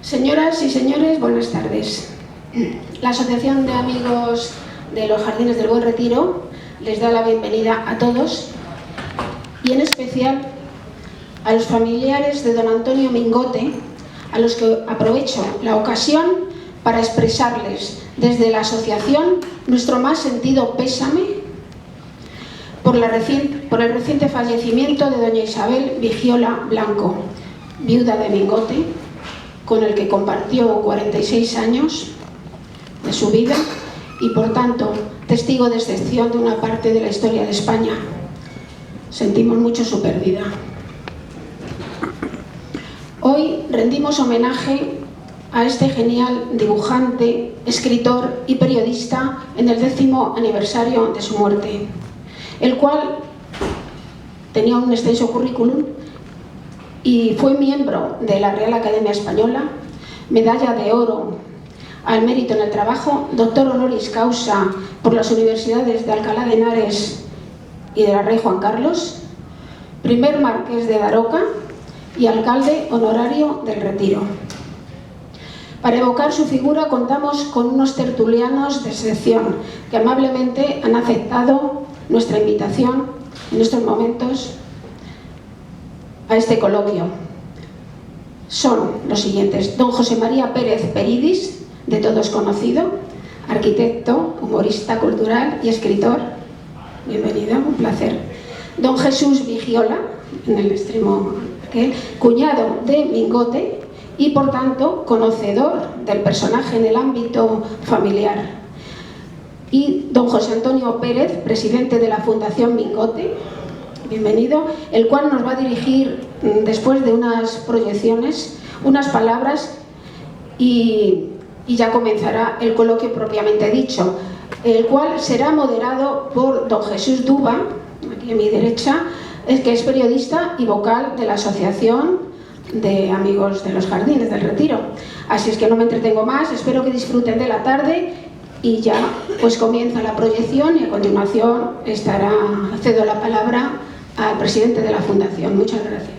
Señoras y señores, buenas tardes. La Asociación de Amigos de los Jardines del Buen Retiro les da la bienvenida a todos y en especial a los familiares de don Antonio Mingote, a los que aprovecho la ocasión para expresarles desde la asociación nuestro más sentido pésame por el reciente fallecimiento de doña Isabel Vigiola Blanco, viuda de Mingote, con el que compartió 46 años de su vida y, por tanto, testigo de excepción de una parte de la historia de España. Sentimos mucho su pérdida. Hoy rendimos homenaje a este genial dibujante, escritor y periodista en el 10º aniversario de su muerte, el cual tenía un extenso currículum y fue miembro de la Real Academia Española, medalla de oro al mérito en el trabajo, doctor honoris causa por las universidades de Alcalá de Henares y de la Rey Juan Carlos, primer marqués de Daroca y alcalde honorario del Retiro. Para evocar su figura contamos con unos tertulianos de excepción que amablemente han aceptado nuestra invitación en estos momentos a este coloquio. Son los siguientes: don José María Pérez Peridis, de todos conocido, arquitecto, humorista cultural y escritor. Bienvenido, un placer. Don Jesús Vigiola, en el extremo aquel, cuñado de Mingote y por tanto conocedor del personaje en el ámbito familiar. Y don José Antonio Pérez, presidente de la Fundación Mingote, bienvenido, el cual nos va a dirigir, después de unas proyecciones, unas palabras y ya comenzará el coloquio propiamente dicho, el cual será moderado por don Jesús Duba, aquí a mi derecha, que es periodista y vocal de la Asociación de Amigos de los Jardines del Retiro. Así es que no me entretengo más, espero que disfruten de la tarde y ya pues comienza la proyección y a continuación cedo la palabra al presidente de la Fundación. Muchas gracias.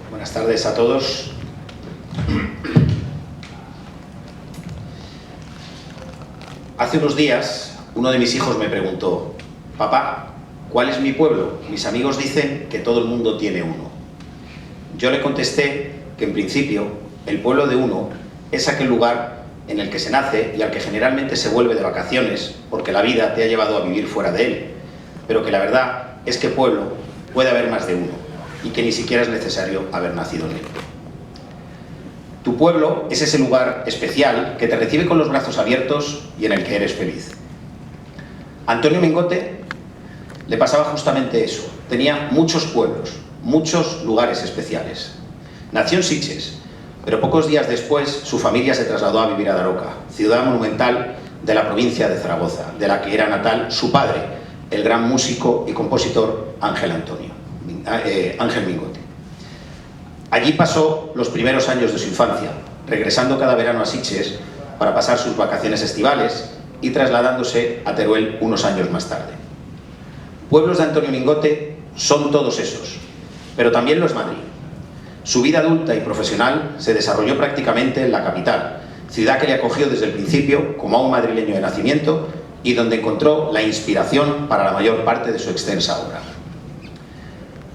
Buenas tardes a todos. Hace unos días uno de mis hijos me preguntó: papá, ¿cuál es mi pueblo? Mis amigos dicen que todo el mundo tiene uno. Yo le contesté que en principio el pueblo de uno es aquel lugar en el que se nace y al que generalmente se vuelve de vacaciones porque la vida te ha llevado a vivir fuera de él, pero que la verdad es que pueblo puede haber más de uno y que ni siquiera es necesario haber nacido en él. Tu pueblo es ese lugar especial que te recibe con los brazos abiertos y en el que eres feliz. A Antonio Mingote le pasaba justamente eso. Tenía muchos pueblos, muchos lugares especiales. Nació en Sitges, pero pocos días después su familia se trasladó a vivir a Daroca, ciudad monumental de la provincia de Zaragoza, de la que era natal su padre, el gran músico y compositor Ángel Mingote. Allí pasó los primeros años de su infancia, regresando cada verano a Sitges para pasar sus vacaciones estivales y trasladándose a Teruel unos años más tarde. Pueblos de Antonio Mingote son todos esos, pero también lo es Madrid. Su vida adulta y profesional se desarrolló prácticamente en la capital, ciudad que le acogió desde el principio como a un madrileño de nacimiento y donde encontró la inspiración para la mayor parte de su extensa obra.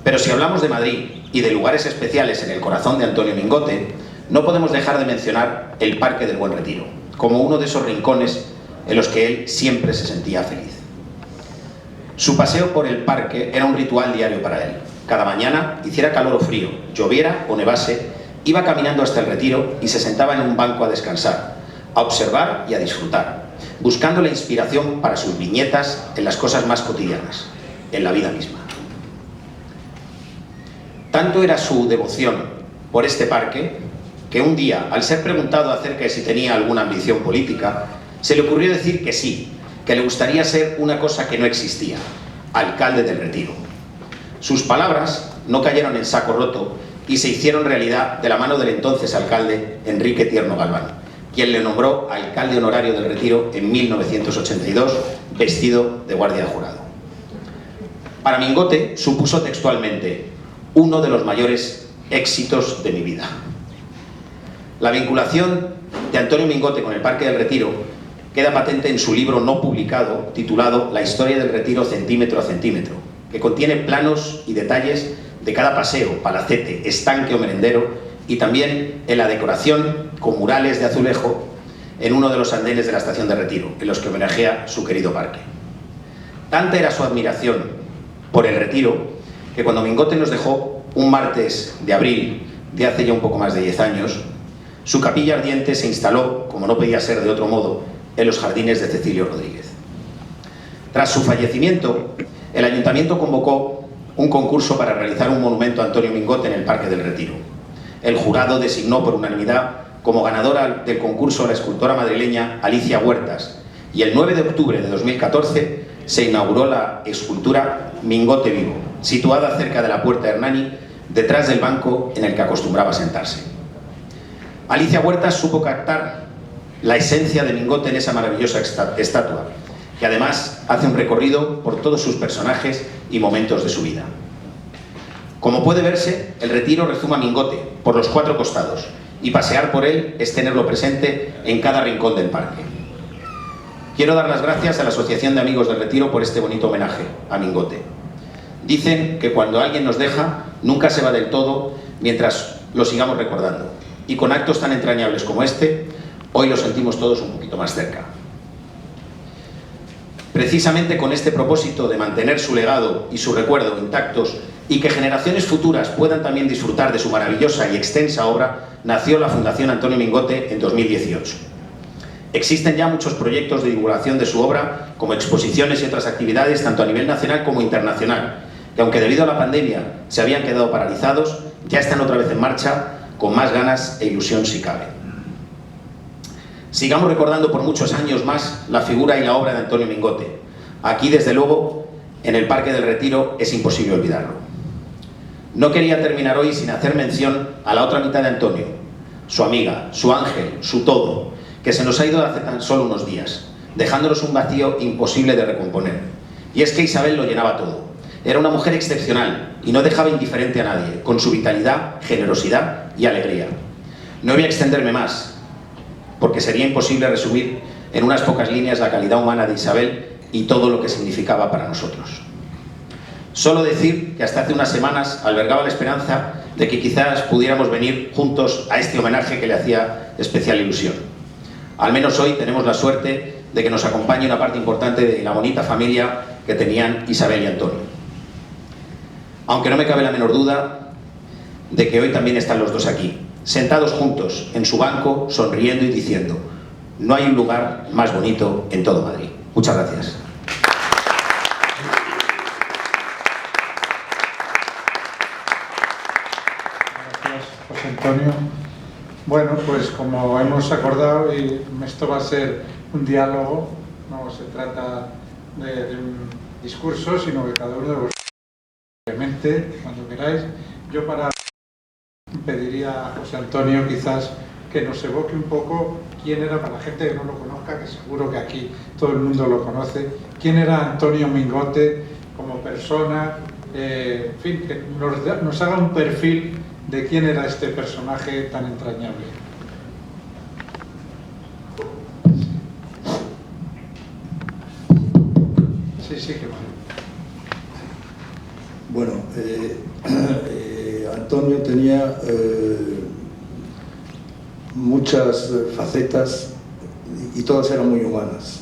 Pero si hablamos de Madrid y de lugares especiales en el corazón de Antonio Mingote, no podemos dejar de mencionar el Parque del Buen Retiro, como uno de esos rincones en los que él siempre se sentía feliz. Su paseo por el parque era un ritual diario para él. Cada mañana, hiciera calor o frío, lloviera o nevase, iba caminando hasta el Retiro y se sentaba en un banco a descansar, a observar y a disfrutar, buscando la inspiración para sus viñetas en las cosas más cotidianas, en la vida misma. Tanto era su devoción por este parque que un día, al ser preguntado acerca de si tenía alguna ambición política, se le ocurrió decir que sí, que le gustaría ser una cosa que no existía: alcalde del Retiro. Sus palabras no cayeron en saco roto y se hicieron realidad de la mano del entonces alcalde Enrique Tierno Galván, quien le nombró alcalde honorario del Retiro en 1982, vestido de guardia jurado. Para Mingote supuso textualmente uno de los mayores éxitos de mi vida. La vinculación de Antonio Mingote con el Parque del Retiro queda patente en su libro no publicado titulado La historia del Retiro centímetro a centímetro, que contiene planos y detalles de cada paseo, palacete, estanque o merendero, y también en la decoración con murales de azulejo en uno de los andenes de la estación de Retiro, en los que homenajea su querido parque. Tanta era su admiración por el Retiro que cuando Mingote nos dejó un martes de abril de hace ya un poco más de 10 años, su capilla ardiente se instaló, como no podía ser de otro modo, en los jardines de Cecilio Rodríguez. Tras su fallecimiento, el Ayuntamiento convocó un concurso para realizar un monumento a Antonio Mingote en el Parque del Retiro. El jurado designó por unanimidad como ganadora del concurso a la escultora madrileña Alicia Huertas, y el 9 de octubre de 2014 se inauguró la escultura Mingote Vivo, situada cerca de la Puerta Hernani, detrás del banco en el que acostumbraba sentarse. Alicia Huertas supo captar la esencia de Mingote en esa maravillosa estatua, que además hace un recorrido por todos sus personajes y momentos de su vida. Como puede verse, el Retiro rezuma Mingote por los 4 costados, y pasear por él es tenerlo presente en cada rincón del parque. Quiero dar las gracias a la Asociación de Amigos del Retiro por este bonito homenaje a Mingote. Dicen que cuando alguien nos deja, nunca se va del todo mientras lo sigamos recordando. Y con actos tan entrañables como este, hoy lo sentimos todos un poquito más cerca. Precisamente con este propósito de mantener su legado y su recuerdo intactos y que generaciones futuras puedan también disfrutar de su maravillosa y extensa obra, nació la Fundación Antonio Mingote en 2018. Existen ya muchos proyectos de divulgación de su obra, como exposiciones y otras actividades, tanto a nivel nacional como internacional, que aunque debido a la pandemia se habían quedado paralizados, ya están otra vez en marcha, con más ganas e ilusión si cabe. Sigamos recordando por muchos años más la figura y la obra de Antonio Mingote. Aquí, desde luego, en el Parque del Retiro es imposible olvidarlo. No quería terminar hoy sin hacer mención a la otra mitad de Antonio, su amiga, su ángel, su todo, que se nos ha ido hace tan solo unos días, dejándonos un vacío imposible de recomponer. Y es que Isabel lo llenaba todo. Era una mujer excepcional y no dejaba indiferente a nadie, con su vitalidad, generosidad y alegría. No voy a extenderme más, porque sería imposible resumir en unas pocas líneas la calidad humana de Isabel y todo lo que significaba para nosotros. Solo decir que hasta hace unas semanas albergaba la esperanza de que quizás pudiéramos venir juntos a este homenaje que le hacía especial ilusión. Al menos hoy tenemos la suerte de que nos acompañe una parte importante de la bonita familia que tenían Isabel y Antonio. Aunque no me cabe la menor duda de que hoy también están los dos aquí, sentados juntos en su banco, sonriendo y diciendo: no hay un lugar más bonito en todo Madrid. Muchas gracias. Gracias, José Antonio. Bueno, pues como hemos acordado, y esto va a ser un diálogo, no se trata de un discurso, sino que cada uno de vosotros, obviamente, cuando queráis, yo pediría a José Antonio quizás que nos evoque un poco quién era, para la gente que no lo conozca, que seguro que aquí todo el mundo lo conoce, quién era Antonio Mingote como persona, en fin, que nos haga un perfil de quién era este personaje tan entrañable. Sí, que vale. Bueno, Antonio tenía muchas facetas y todas eran muy humanas.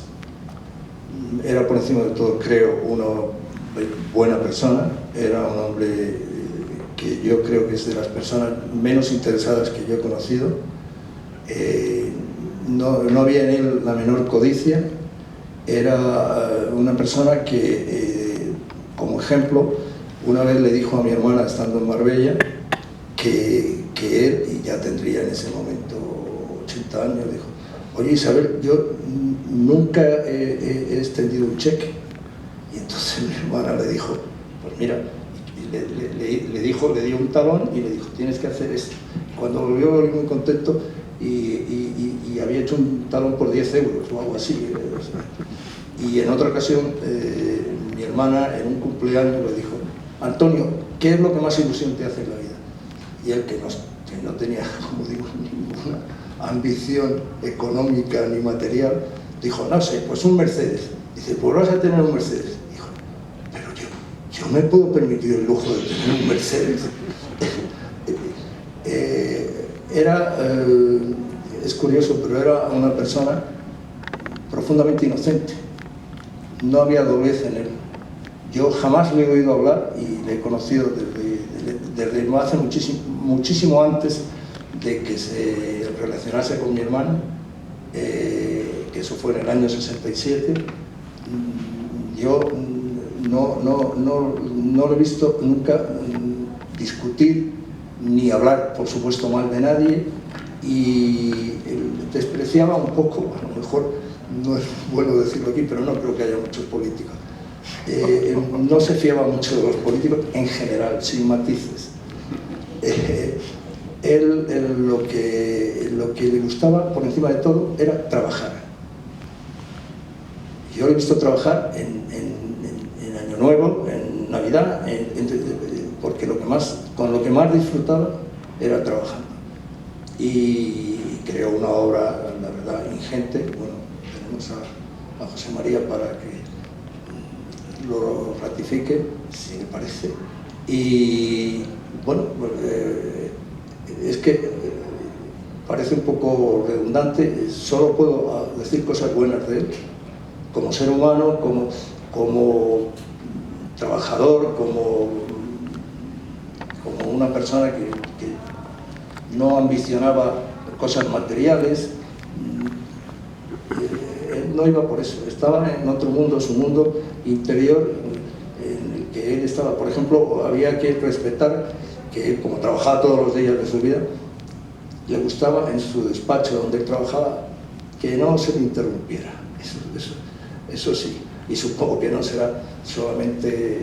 Era por encima de todo, creo, una buena persona, era un hombre que yo creo que es de las personas menos interesadas que yo he conocido. No había en él la menor codicia, era una persona que, como ejemplo, una vez le dijo a mi hermana, estando en Marbella, que él, y ya tendría en ese momento 80 años, dijo: oye Isabel, yo nunca he extendido un cheque. Y entonces mi hermana le dijo: pues mira, le dio un talón y le dijo: tienes que hacer esto. Cuando volvió muy contento y había hecho un talón por 10 euros o algo así. Y en otra ocasión mi hermana en un cumpleaños le dijo: Antonio, ¿qué es lo que más ilusión te hace en la vida? y él que no tenía, como digo, ninguna ambición económica ni material, dijo, no sé, pues un Mercedes. Dice, pues vas a tener un Mercedes. Dijo, pero yo me puedo permitir el lujo de tener un Mercedes. Es curioso, pero era una persona profundamente inocente. No había doblez en él. Yo jamás le he oído hablar y le he conocido desde hace muchísimo antes de que se relacionase con mi hermano, que eso fue en el año 67. Yo no lo he visto nunca discutir ni hablar, por supuesto, mal de nadie, y despreciaba un poco, a lo mejor no es bueno decirlo aquí, pero no creo que haya muchos políticos. No se fiaba mucho de los políticos en general, sin matices. Lo que le gustaba por encima de todo era trabajar. Yo lo he visto trabajar en Año Nuevo, en Navidad, porque con lo que más disfrutaba era trabajando. Y creó una obra, la verdad, ingente. Bueno, tenemos a José María para que lo ratifique, si le parece. Y bueno, es que parece un poco redundante, solo puedo decir cosas buenas de él, como ser humano, como trabajador, como una persona que no ambicionaba cosas materiales. Él no iba por eso, estaba en otro mundo, su mundo interior, en el que él estaba. Por ejemplo, había que respetar que él, como trabajaba todos los días de su vida, le gustaba en su despacho donde él trabajaba que no se le interrumpiera. Eso sí, y supongo que no será solamente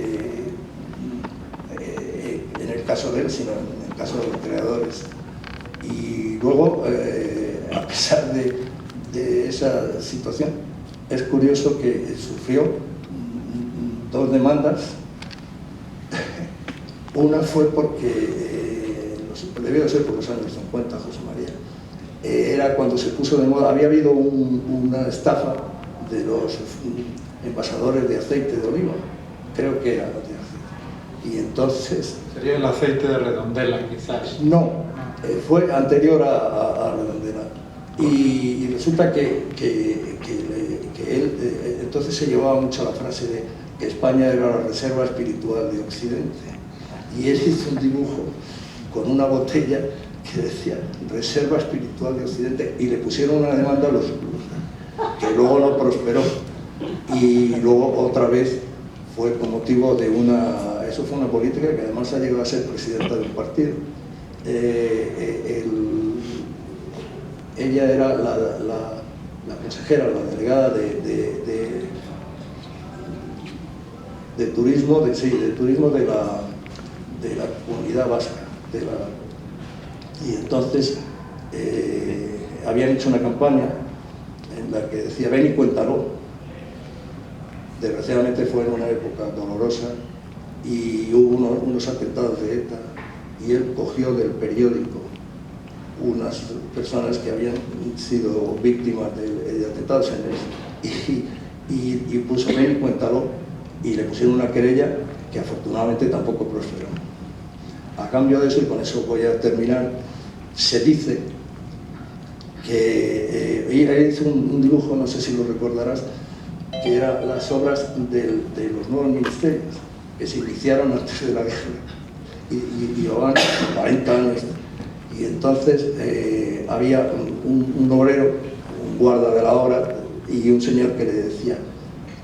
en el caso de él, sino en el caso de los creadores. Y luego, a pesar de esa situación, es curioso que sufrió 2 demandas. Una fue porque, debió de ser por los años 50, José María, era cuando se puso de moda, había habido una estafa de los envasadores de aceite de oliva, creo que era de aceite, y entonces... Sería el aceite de Redondela, quizás. No, fue anterior a Redondela, y resulta que él entonces se llevaba mucho la frase de que España era la reserva espiritual de Occidente, y él hizo un dibujo con una botella que decía reserva espiritual de Occidente, y le pusieron una demanda a los que luego no prosperó, y luego otra vez fue con motivo de eso fue una política que además ha llegado a ser presidenta de un partido. Ella era la consejera, la delegada de turismo, de la comunidad vasca, y entonces habían hecho una campaña en la que decía ven y cuéntalo. Desgraciadamente fue en una época dolorosa y hubo unos atentados de ETA, y él cogió del periódico unas personas que habían sido víctimas de atentados en él, y puso ven y cuéntalo, y le pusieron una querella que afortunadamente tampoco prosperó. A cambio de eso, y con eso voy a terminar, se dice que él hizo un dibujo, no sé si lo recordarás, que eran las obras de los nuevos ministerios que se iniciaron antes de la guerra, y llevaban 40 años, y entonces había un obrero, un guarda de la obra, y un señor que le decía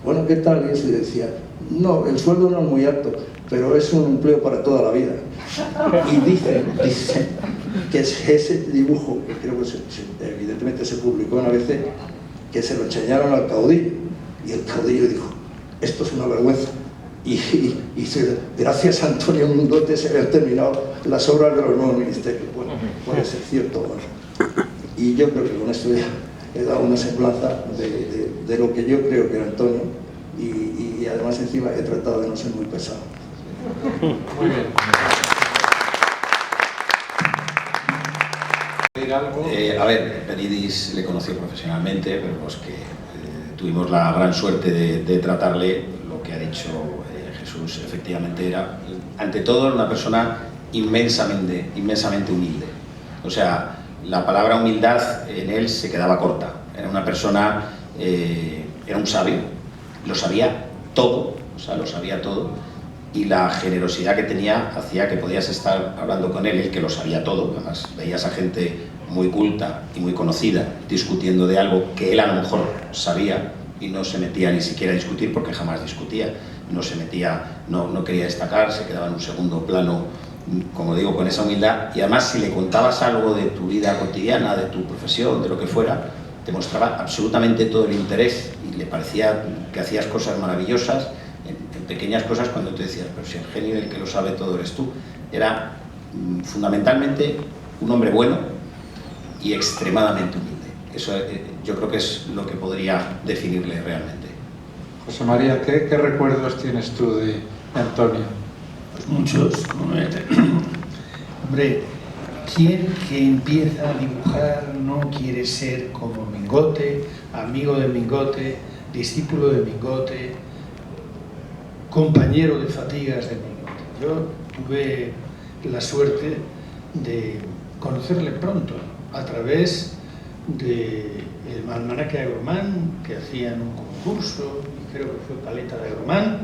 bueno, ¿qué tal? Y él le decía no, el sueldo no es muy alto, pero es un empleo para toda la vida. Y dicen que ese dibujo, que creo que evidentemente se publicó en ABC, que se lo enseñaron al caudillo, y el caudillo dijo esto es una vergüenza, y gracias a Antonio Mundote se habían terminado las obras de los nuevos ministerios. Bueno, puede ser cierto, ¿no? Y yo creo que con esto ya he dado una semblanza de lo que yo creo que era Antonio, y además encima he tratado de no ser muy pesado. Muy bien. algo? A ver, Peridis le conoció profesionalmente, pero los que tuvimos la gran suerte de tratarle, lo que ha dicho Jesús, efectivamente era, ante todo, una persona inmensamente humilde. O sea, la palabra humildad en él se quedaba corta. Era una persona, era un sabio, lo sabía todo, o sea, lo sabía todo, y la generosidad que tenía hacía que podías estar hablando con él que lo sabía todo. Además, veías a gente muy culta y muy conocida discutiendo de algo que él a lo mejor sabía y no se metía ni siquiera a discutir, porque jamás discutía, no se metía, no quería destacar, se quedaba en un segundo plano, como digo, con esa humildad. Y además, si le contabas algo de tu vida cotidiana, de tu profesión, de lo que fuera, te mostraba absolutamente todo el interés y le parecía que hacías cosas maravillosas, en pequeñas cosas, cuando te decías, pero si el genio, el que lo sabe todo eres tú. Era fundamentalmente un hombre bueno y extremadamente humilde. Eso yo creo que es lo que podría definirle realmente. José María, ¿qué recuerdos tienes tú de Antonio? Pues muchos. Hombre, ¿quién que empieza a dibujar no quiere ser como Mingote, amigo de Mingote, discípulo de Mingote, compañero de fatigas de Mingote? Yo tuve la suerte de conocerle pronto a través del almanaque de Agromán, que hacían un concurso, y creo que fue Paleta de Agromán,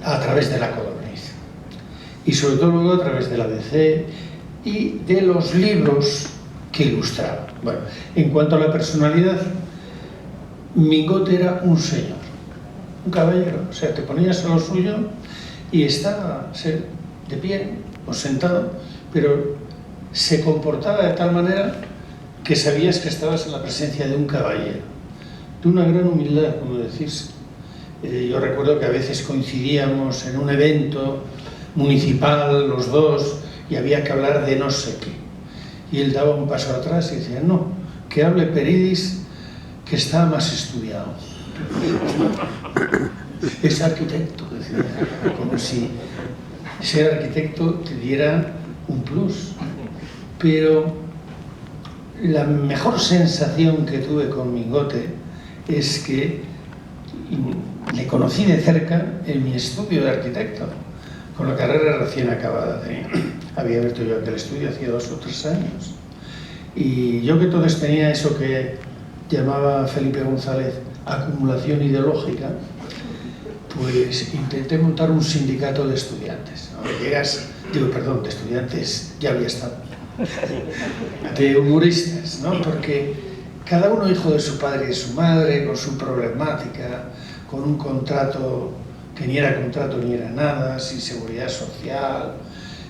a través de La Codorniz. Y sobre todo luego a través del ABC y de los libros que ilustraba. Bueno, en cuanto a la personalidad, Mingote era un señor, un caballero. O sea, te ponías a lo suyo y estaba de pie o sentado, pero se comportaba de tal manera que sabías que estabas en la presencia de un caballero, de una gran humildad, como decís. Yo recuerdo que a veces coincidíamos en un evento municipal, los dos, y había que hablar de no sé qué. Y él daba un paso atrás y decía, no, que hable Peridis, que está más estudiado. Es arquitecto, decía, como si ser arquitecto te diera un plus. Pero la mejor sensación que tuve con Mingote es que le conocí de cerca en mi estudio de arquitecto, con la carrera recién acabada. Había abierto yo aquel estudio hacía 2 o 3 años. Y yo, que entonces tenía eso que llamaba Felipe González acumulación ideológica, pues intenté montar un sindicato de estudiantes. De estudiantes, ya había estado, de humoristas, ¿no? Porque cada uno hijo de su padre y de su madre, con su problemática, con un contrato que ni era contrato ni era nada, sin seguridad social,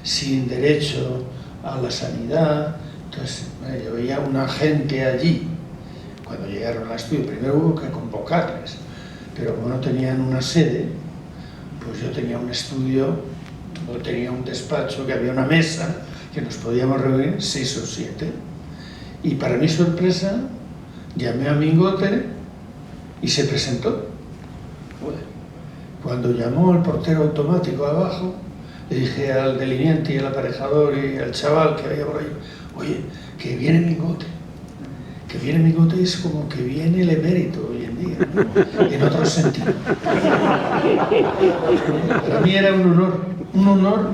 sin derecho a la sanidad. Entonces, yo veía una gente allí, cuando llegaron al estudio, primero hubo que convocarles, pero como no tenían una sede, pues yo tenía un estudio, yo tenía un despacho, que había una mesa, que nos podíamos reunir 6 o 7. Y para mi sorpresa, llamé a Mingote y se presentó. Cuando llamó al portero automático abajo, le dije al delineante y al aparejador y al chaval que había por ahí, oye, que viene Mingote. Que viene Mingote es como que viene el emérito hoy en día, ¿no? En otro sentido. Para mí era un honor,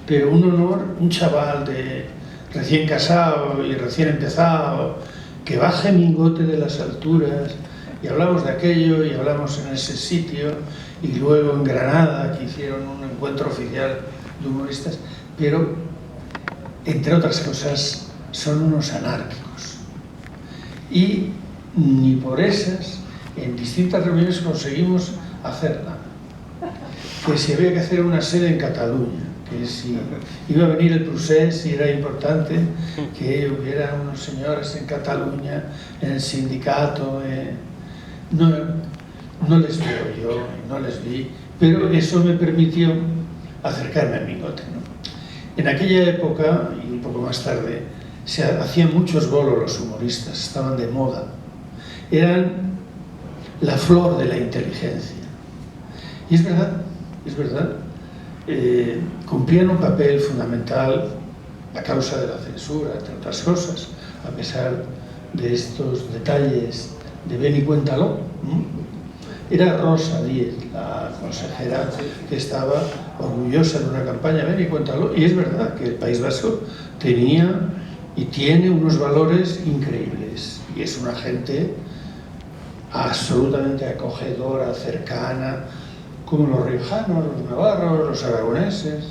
pero un honor, un chaval de recién casado y recién empezado, que baje Mingote de las alturas, y hablamos de aquello, y hablamos en ese sitio, y luego en Granada, que hicieron un encuentro oficial de humoristas, pero, entre otras cosas, son unos anárquicos. Y ni por esas, en distintas reuniones conseguimos hacer nada. Que si había que hacer una sede en Cataluña, que si iba a venir el procés y era importante que hubiera unos señores en Cataluña, en el sindicato, no les veo yo, no les vi, pero eso me permitió acercarme a Mingote, ¿no? En aquella época, y un poco más tarde, se hacían muchos bolos los humoristas, estaban de moda. Eran la flor de la inteligencia. Y es verdad, cumplían un papel fundamental la causa de la censura, entre otras cosas, a pesar de estos detalles de ven y cuéntalo. Era Rosa Díez, la consejera, que estaba orgullosa de una campaña, ven y cuéntalo, y es verdad que el País Vasco tenía y tiene unos valores increíbles, y es una gente absolutamente acogedora, cercana, como los riojanos, los navarros, los aragoneses.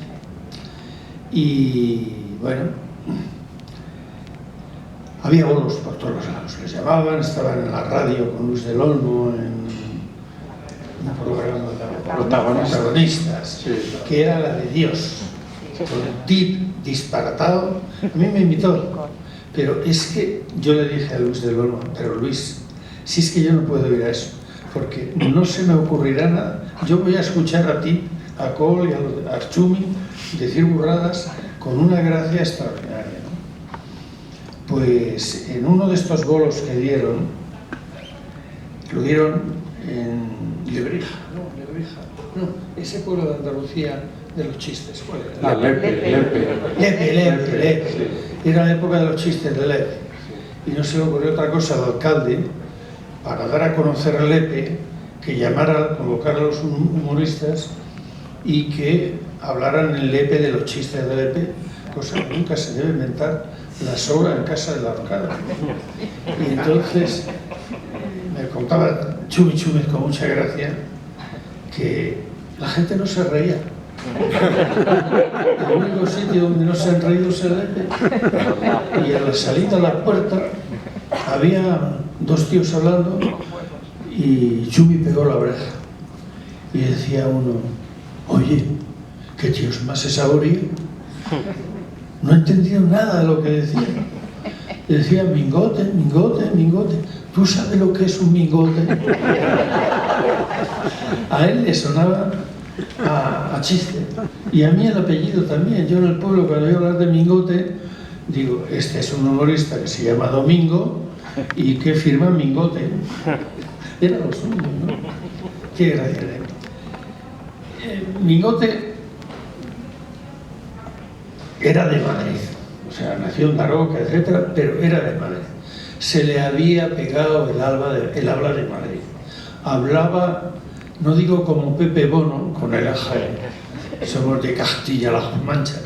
Y bueno, había bolos por todos los lados, les llamaban, estaban en la radio con Luis del Olmo en un programa de protagonistas, sí, que era la de Dios, con el tip disparatado. A mí me invitó, pero es que yo le dije a Luis del Olmo, pero Luis, si es que yo no puedo ir a eso, porque no se me ocurrirá nada. Yo voy a escuchar a ti, a Col y a Archumi decir burradas con una gracia extraordinaria, ¿no? Pues en uno de estos bolos que dieron, lo dieron en Lebrija, no, ese pueblo de Andalucía de los chistes, ¿cuál era? Lepe. Sí. Era la época de los chistes de Lepe. Y no se le ocurrió otra cosa al alcalde, para dar a conocer a Lepe, que llamara, convocar a los humoristas y que hablaran en Lepe de los chistes de Lepe, cosa que nunca se debe inventar, la sobra en casa de la horcada. Y entonces me contaba Chumi con mucha gracia que la gente no se reía. El único sitio donde no se han reído es el Lepe. Y a la salida a la puerta había dos tíos hablando y Chumi pegó la oreja y decía uno, oye, qué tíos más exauridos, no he entendido nada de lo que decía. Decía mingote, ¿tú sabes lo que es un mingote? A él le sonaba a chiste, y a mí el apellido también. Yo en el pueblo, cuando oigo hablar de mingote, digo, este es un humorista que se llama Domingo y que firma Mingote. Era lo suyo, ¿no? Qué gracia. Mingote era de Madrid, o sea, nació en Daroca, etcétera, pero era de Madrid. Se le había pegado el habla de Madrid. Hablaba, no digo como Pepe Bono, con el aje, somos de Castilla-La Mancha.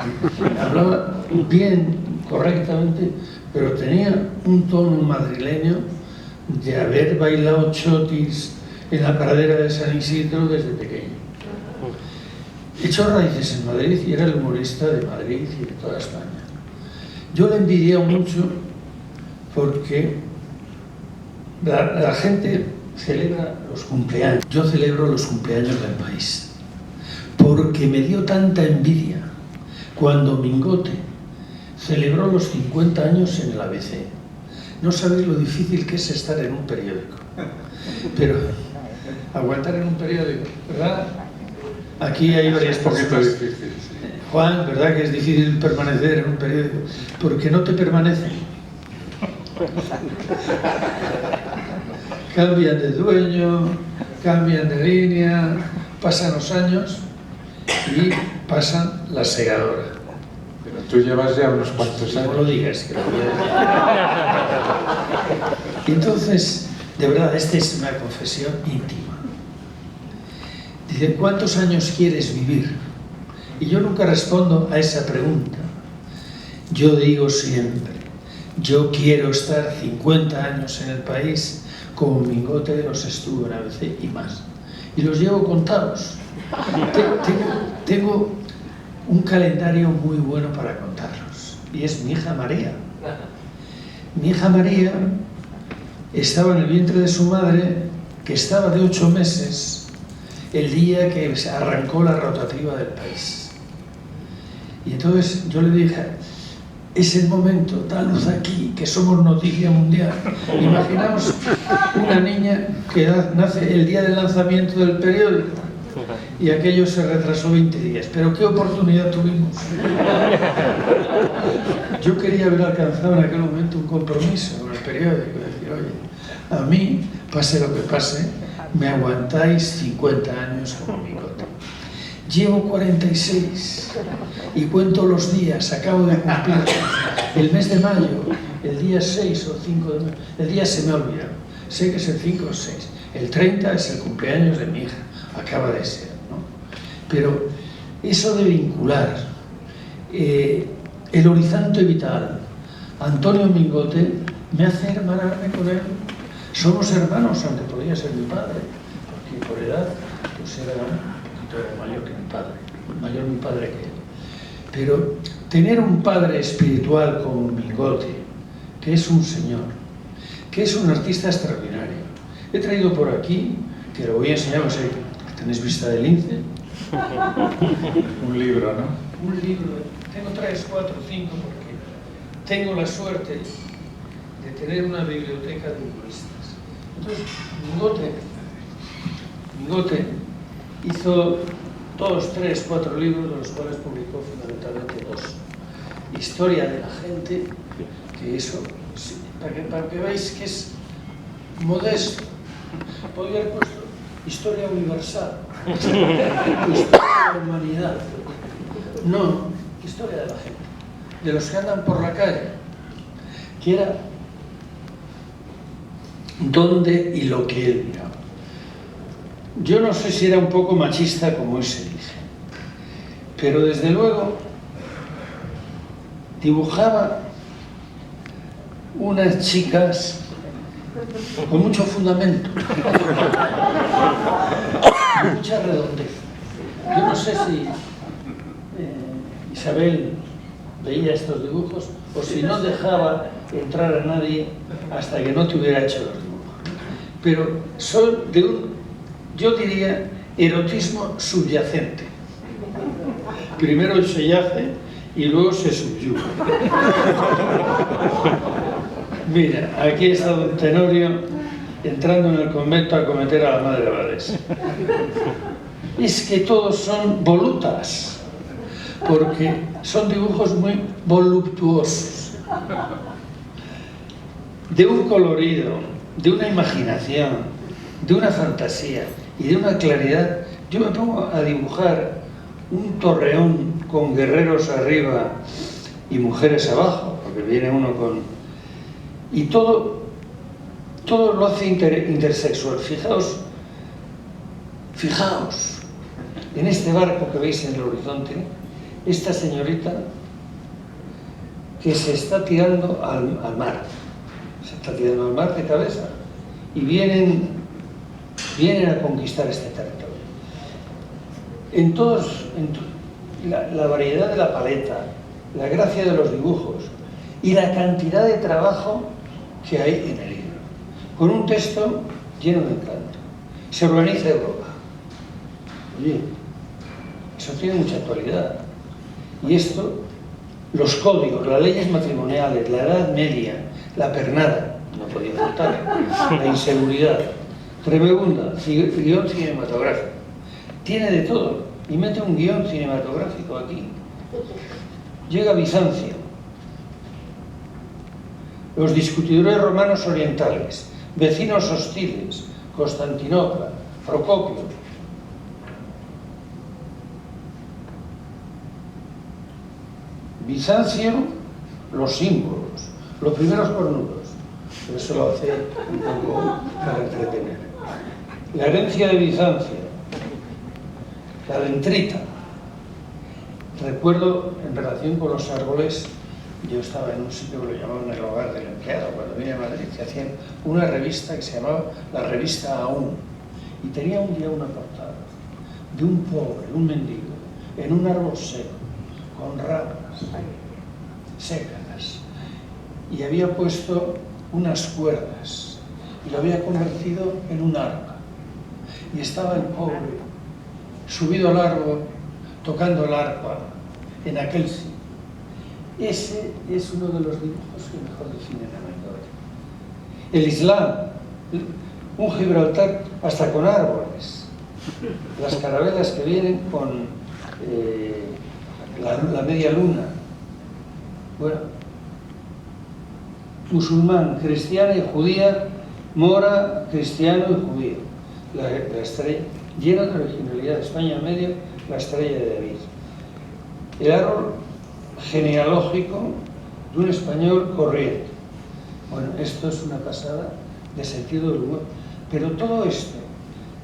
Hablaba bien, correctamente, pero tenía un tono madrileño de haber bailado chotis en la pradera de San Isidro desde pequeño. Echó raíces en Madrid y era el humorista de Madrid y de toda España. Yo le envidiaba mucho porque la gente celebra los cumpleaños. Yo celebro los cumpleaños del país porque me dio tanta envidia cuando Mingote celebró los 50 años en el ABC. No sabéis lo difícil que es estar en un periódico, pero aguantar en un periódico, ¿verdad? Aquí hay varias personas. Difícil, sí. Juan, ¿verdad que es difícil permanecer en un periódico? Porque no te permanecen. Cambian de dueño, cambian de línea, pasan los años y pasan la segadora. Pero tú llevas ya unos cuantos años. No lo digas, que lo voy a decir. Entonces, de verdad, esta es una confesión íntima. Dice, ¿cuántos años quieres vivir? Y yo nunca respondo a esa pregunta. Yo digo siempre, yo quiero estar 50 años en el país como Mingote los estuvo en ABC y más. Y los llevo contados. Tengo un calendario muy bueno para contarlos. Y es mi hija María. Mi hija María estaba en el vientre de su madre, que estaba de 8 meses, el día que se arrancó la rotativa del país. Y entonces yo le dije, es el momento, da luz aquí, que somos noticia mundial. Imaginamos una niña que nace el día del lanzamiento del periódico y aquello se retrasó 20 días. Pero qué oportunidad tuvimos. Yo quería haber alcanzado en aquel momento un compromiso con el periódico, decir, oye, a mí, pase lo que pase, me aguantáis 50 años como Mingote. Llevo 46 y cuento los días, acabo de cumplir el mes de mayo, el día 6 o 5 de mayo, el día se me ha olvidado, sé que es el 5 o 6, el 30 es el cumpleaños de mi hija, acaba de ser, ¿no? Pero eso de vincular el horizonte vital, Antonio Mingote, me hace hermanarme con él. Somos hermanos, aunque podría ser mi padre, porque por edad pues era un poquito mayor que mi padre, mayor mi padre que él. Pero tener un padre espiritual como Mingote, que es un señor, que es un artista extraordinario. He traído por aquí, que lo voy a enseñar, no sé, ¿tenéis vista del lince? Un libro, ¿no? Un libro, tengo 3, 4, 5, porque tengo la suerte de tener una biblioteca de lingüistas. Entonces, Mingote hizo 2, 3, 4 libros, de los cuales publicó fundamentalmente 2. Historia de la gente, que eso, para que veáis que es modesto. Podría haber puesto Historia Universal, Historia de la Humanidad. No, Historia de la gente, de los que andan por la calle, que era dónde y lo que él miraba. Yo no sé si era un poco machista, como él se dice, pero desde luego dibujaba unas chicas con mucho fundamento, con mucha redondez. Yo no sé si Isabel veía estos dibujos o si no dejaba entrar a nadie hasta que no te hubiera hecho los dibujos. Pero son de un, yo diría, erotismo subyacente. Primero se yace y luego se subyuga. Mira, aquí está don Tenorio entrando en el convento a cometer a la madre abadesa. Es que todos son volutas, porque son dibujos muy voluptuosos, de un colorido, de una imaginación, de una fantasía y de una claridad. Yo me pongo a dibujar un torreón con guerreros arriba y mujeres abajo, porque viene uno con... Y todo lo hace intersexual. Fijaos, en este barco que veis en el horizonte, esta señorita que se está tirando al mar. Se está tirando al mar de cabeza y vienen a conquistar este territorio. La variedad de la paleta, la gracia de los dibujos y la cantidad de trabajo que hay en el libro, con un texto lleno de encanto. Se organiza Europa. Oye, eso tiene mucha actualidad. Y esto, los códigos, las leyes matrimoniales, la Edad Media, la pernada, no podía faltar, la inseguridad, tremenda, guión cinematográfico. Tiene de todo, y mete un guión cinematográfico aquí. Llega a Bizancio. Los discutidores romanos orientales, vecinos hostiles, Constantinopla, Procopio. Bizancio, los símbolos, los primeros cornudos. Eso lo hace un poco para entretener. La herencia de Bizancio, la dentrita. Recuerdo, en relación con los árboles, yo estaba en un sitio que lo llamaban el hogar del empleado, cuando vine a Madrid, que hacían una revista que se llamaba la revista Aún, y tenía un día una portada de un pobre, un mendigo, en un árbol seco, con ramas secas, y había puesto unas cuerdas, y lo había convertido en un arpa, y estaba el pobre, subido al árbol, tocando el arpa, en aquel sitio. Ese es uno de los dibujos que mejor definen a Mingote. El Islam, un Gibraltar hasta con árboles, las carabelas que vienen con la media luna. Bueno, musulmán, cristiana y judía, mora, cristiano y judío. La estrella llena de originalidad. España en medio, la estrella de David. El árbol genealógico de un español corriente. Bueno, esto es una pasada de sentido del humor. Pero todo esto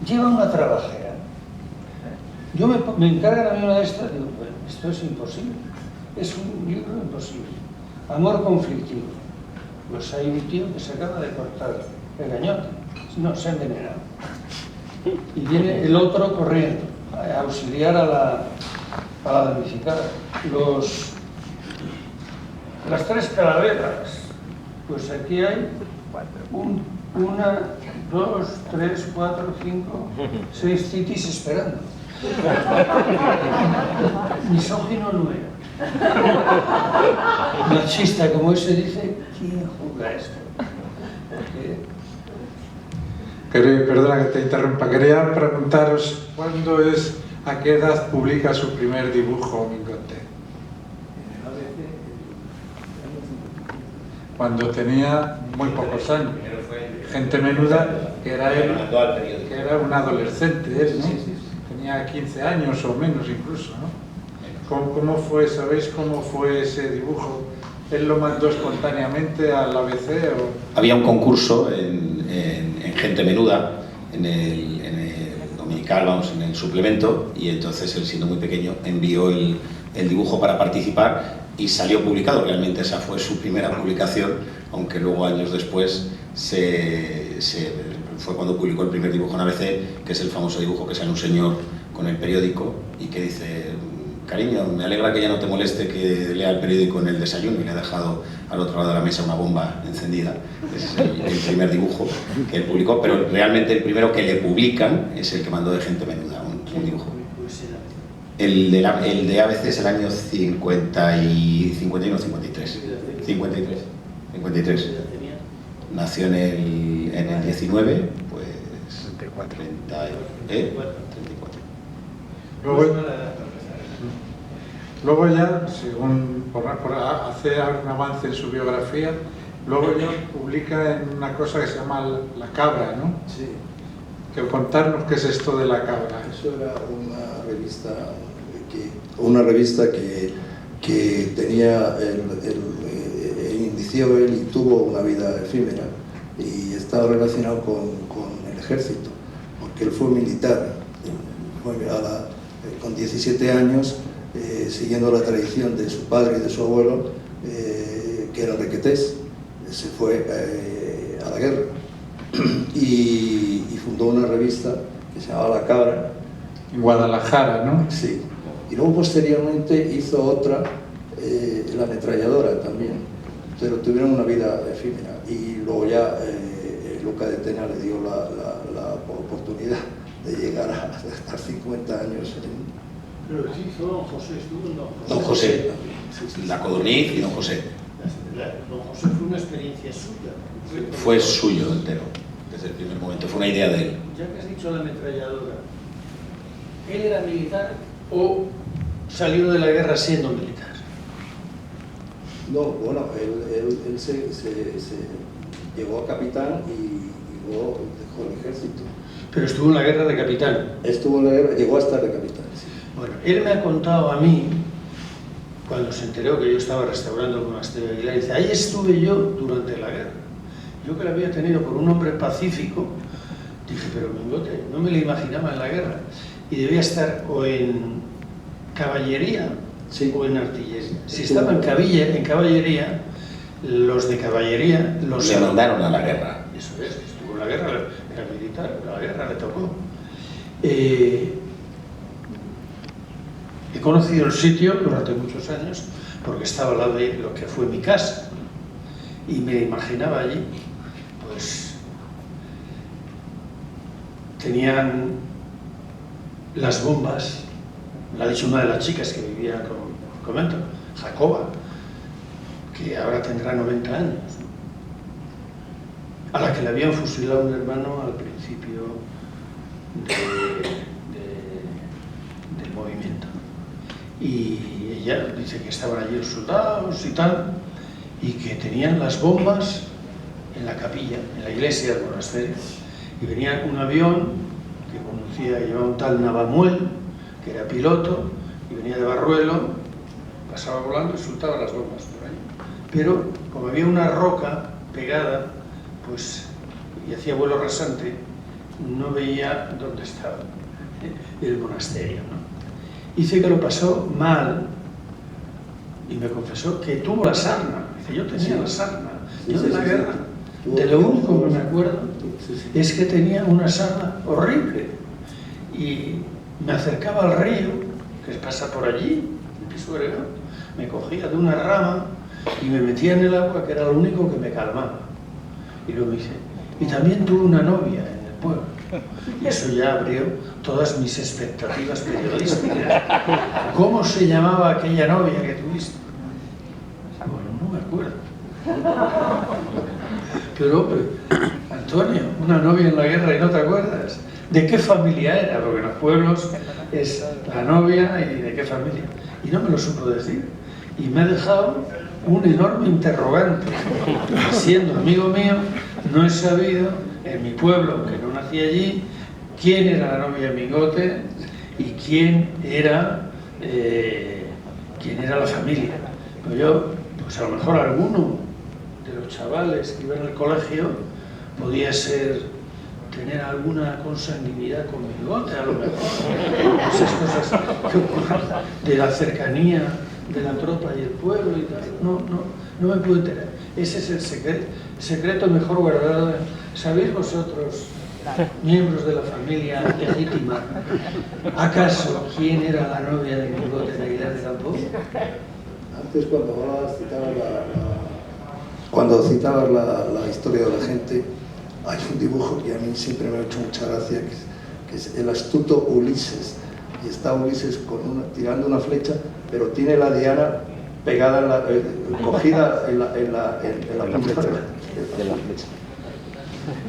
lleva una trabajera. Yo me encargan a mí una de estas, digo, bueno, esto es imposible. Es un libro imposible. Amor conflictivo. Pues hay un tío que se acaba de cortar el gañote. No, se ha envenenado. Y viene el otro corriendo a auxiliar a la damnificada. Las tres calaveras. Pues aquí hay 1, 2, 3, 4, 5, 6 titis esperando. Misógino no era. Machista como ese dice, ¿quién juzga esto? Perdona que te interrumpa, quería preguntaros a qué edad publica su primer dibujo, Mingote. Cuando tenía muy pocos años. Gente Menuda, que era un adolescente, él, ¿no? Tenía 15 años o menos incluso, ¿no? ¿Cómo fue, sabéis cómo fue ese dibujo? ¿Él lo mandó espontáneamente al ABC? Había un concurso en Gente Menuda, en el dominical, vamos, en el suplemento, y entonces él, siendo muy pequeño, envió el dibujo para participar y salió publicado. Realmente esa fue su primera publicación, aunque luego años después fue cuando publicó el primer dibujo en ABC, que es el famoso dibujo que sale un señor con el periódico y que dice: cariño, me alegra que ya no te moleste que lea el periódico en el desayuno, y le ha dejado al otro lado de la mesa una bomba encendida. Ese es el primer dibujo que él publicó, pero realmente el primero que le publican es el que mandó de Gente Menuda, un dibujo. El de ABC es el año 51 o 53. 53. Nació en el 19, pues 34. 34. Luego ya, según por hacer un avance en su biografía, luego ya publica en una cosa que se llama La Cabra, ¿no? Sí. Que contarnos qué es esto de La Cabra. Eso era una revista que tenía, inició él y tuvo una vida efímera, y estaba relacionado con el ejército, porque él fue militar. Con 17 años, siguiendo la tradición de su padre y de su abuelo, que eran requetés, se fue a la guerra y fundó una revista que se llamaba La Cabra. En Guadalajara, ¿no? Sí. Y luego posteriormente hizo otra, La Ametralladora también, pero tuvieron una vida efímera. Y luego ya Luca de Tena le dio la oportunidad de llegar a estar 50 años en... Pero hizo Don José, estuvo en Don José, La Codorniz y Don José. Don José fue una experiencia suya. Fue suyo entero, desde el primer momento, fue una idea de él. Ya que has dicho La Ametralladora, ¿él era militar o salió de la guerra siendo militar? No, bueno, él se llegó a capitán y luego dejó el ejército. Pero estuvo en la guerra de capitán. Estuvo en la guerra, llegó a estar de capitán, sí. Bueno, él me ha contado a mí, cuando se enteró que yo estaba restaurando el monasterio de Aguilar, dice: ahí estuve yo durante la guerra. Yo, que la había tenido por un hombre pacífico, dije: pero Mingote, no me lo imaginaba en la guerra. Y debía estar o en caballería, sí, o en artillería. Si estaba en caballería, los de caballería Le mandaron a la guerra. Eso es, estuvo en la guerra, era militar, la guerra le tocó. He conocido el sitio durante muchos años porque estaba al lado de lo que fue mi casa, y me imaginaba allí, pues tenían las bombas. Me lo ha dicho una de las chicas que vivía comento, Jacoba, que ahora tendrá 90 años, a la que le habían fusilado un hermano al principio del movimiento. Y ella dice que estaban allí los soldados y tal, y que tenían las bombas en la capilla, en la iglesia del monasterio, y venía un avión que conducía, llevaba un tal Navamuel, que era piloto y venía de Barruelo, pasaba volando y soltaba las bombas por ahí. Pero como había una roca pegada, pues, y hacía vuelo rasante, no veía dónde estaba el monasterio, ¿no? Dice que lo pasó mal y me confesó que tuvo la sarna. Dice, yo tenía la sarna, yo de la guerra. De lo único que me acuerdo es que tenía una sarna horrible y me acercaba al río, que pasa por allí, el piso Gregor, me cogía de una rama y me metía en el agua, que era lo único que me calmaba. Y luego me dice, y también tuve una novia en el pueblo. Y eso ya abrió todas mis expectativas periodísticas. ¿Cómo se llamaba aquella novia que tuviste? Bueno, no me acuerdo. Pero, Antonio, una novia en la guerra y no te acuerdas. ¿De qué familia era? Porque en los pueblos es la novia y de qué familia. Y no me lo supo decir. Y me ha dejado un enorme interrogante. Siendo amigo mío, no he sabido, en mi pueblo, que no nací allí, quién era la novia de Mingote y quién era la familia. Pero yo, pues a lo mejor alguno de los chavales que iban al colegio podía tener alguna consanguinidad con Mingote, a lo mejor. Esas cosas que ocurren de la cercanía de la tropa y el pueblo y tal. No me puedo enterar. Ese es el secreto mejor guardado. ¿Sabéis vosotros, miembros de la familia legítima, acaso quién era la novia de Mingote de Aguilar de Campo? Antes, cuando citabas la historia de la gente, hay un dibujo que a mí siempre me ha hecho mucha gracia, que es el astuto Ulises. Y está Ulises tirando una flecha, pero tiene la diana pegada, cogida en la punta de la flecha.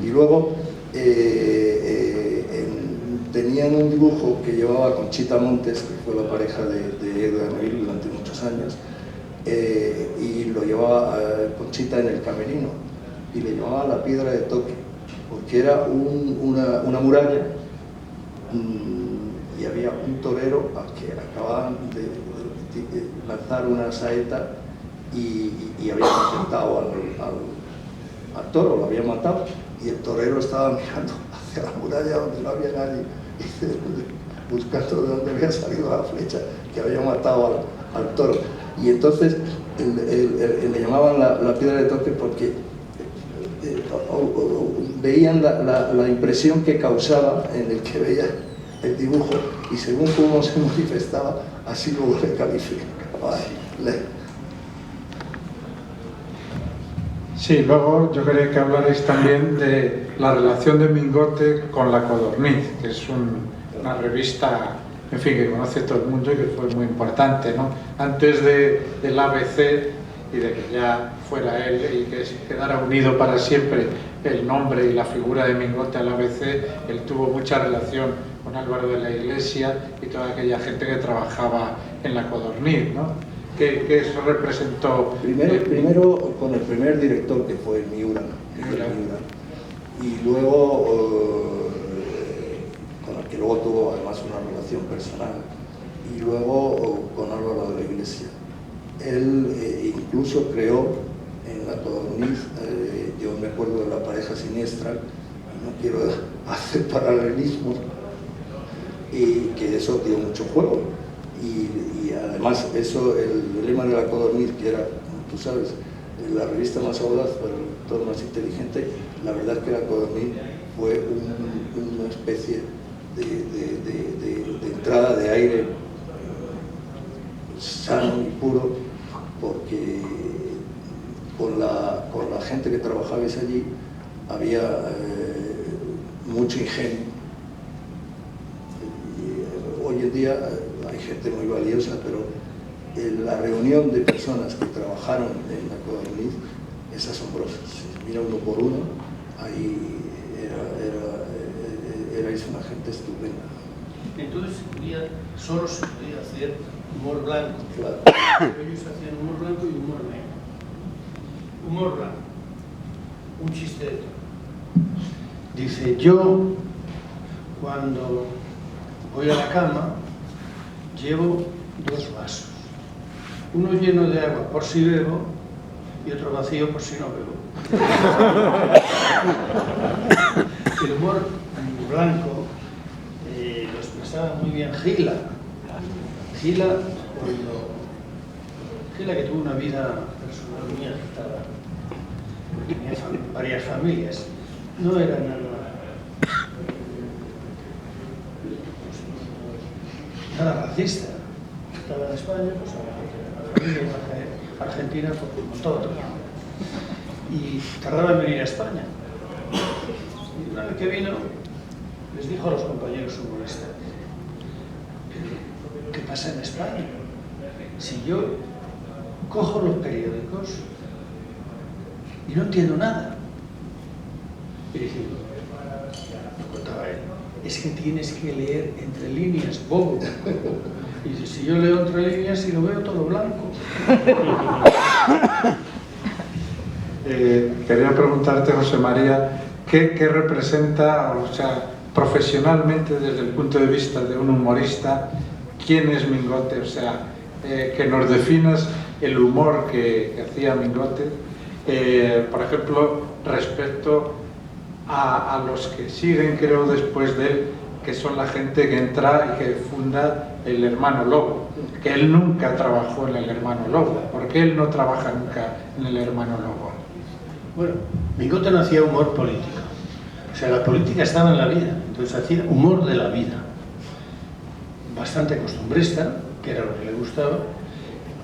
Y luego tenían un dibujo que llevaba Conchita Montes, que fue la pareja de Edgar Neville durante muchos años, y lo llevaba Conchita en el camerino, y le llamaba la piedra de toque, porque era una muralla, y había un torero al que acababan de lanzar una saeta y habían matado al toro, lo habían matado, y el torero estaba mirando hacia la muralla donde no había nadie, y buscando de dónde había salido la flecha que había matado al toro. Y entonces le llamaban la piedra de toque porque veían la impresión que causaba en el que veía el dibujo, y según cómo se manifestaba, así luego le calificaba. Sí, luego yo quería que hablarais también de la relación de Mingote con La Codorniz, que es una revista, en fin, que conoce todo el mundo y que fue muy importante, ¿no? Antes del ABC y de que ya fuera él y que se quedara unido para siempre el nombre y la figura de Mingote al ABC, él tuvo mucha relación con Álvaro de la Iglesia y toda aquella gente que trabajaba en La Codorniz, ¿no? ¿Qué eso representó? Primero con el primer director, que fue Miura, y luego con el que luego tuvo además una relación personal, y luego con Álvaro de la Iglesia. Él incluso creó en La Codorniz, yo me acuerdo de La Pareja Siniestra, no quiero hacer paralelismos, y que eso dio mucho juego. Y además eso, el lema de La Codorniz, que era, como tú sabes, la revista más audaz para el lector más inteligente, la verdad es que La Codorniz fue una especie de entrada de aire sano y puro, porque con la gente que trabajabais allí había mucho ingenio. Hoy en día hay gente muy valiosa, pero la reunión de personas que trabajaron en La Codorniz es asombrosa. Si mira uno por uno, ahí erais una gente estupenda. Entonces solo se podía hacer humor blanco. Claro. Ellos hacían humor blanco y humor negro. Humor blanco, un chiste de todo. Dice, yo cuando voy a la cama llevo 2 vasos, uno lleno de agua por si bebo y otro vacío por si no bebo. El humor blanco lo expresaba muy bien Gila. Gila, que tuvo una vida personal muy agitada, tenía varias familias, no era nada racista. Estaba en España, pues la familia argentina, como todo. Y tardaba en venir a España. Y una vez que vino, les dijo a los compañeros humoristas: ¿qué pasa en España? Si yo cojo los periódicos y no entiendo nada. Y dice, lo contaba él, es que tienes que leer entre líneas, bobo. Y dice, si yo leo entre líneas y lo veo todo blanco. Quería preguntarte, José María, ¿qué representa, o sea, profesionalmente, desde el punto de vista de un humorista, quién es Mingote? O sea, que nos definas el humor que hacía Mingote, por ejemplo, respecto a los que siguen, creo, después de él, que son la gente que entra y que funda el Hermano Lobo, que él nunca trabajó en el Hermano Lobo. ¿Por qué él no trabaja nunca en el Hermano Lobo? Bueno, Mingote no hacía humor político. O sea, la política estaba en la vida, entonces hacía humor de la vida. Bastante costumbrista, que era lo que le gustaba,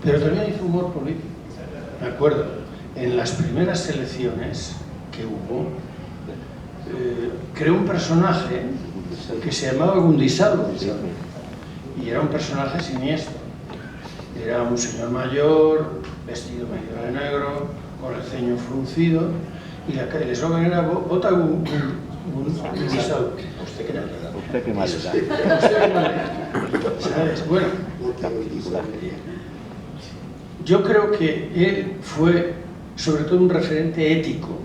pero también hizo humor político. Me acuerdo, en las primeras elecciones que hubo, creó un personaje que se llamaba Gundisalo, y era un personaje siniestro. Era un señor mayor, vestido medio de negro, con el ceño fruncido, y el eslogan era vota Gundisalo. ¿Usted qué tal? Usted qué mal está. ¿Sabes? Bueno, yo creo que él fue sobre todo un referente ético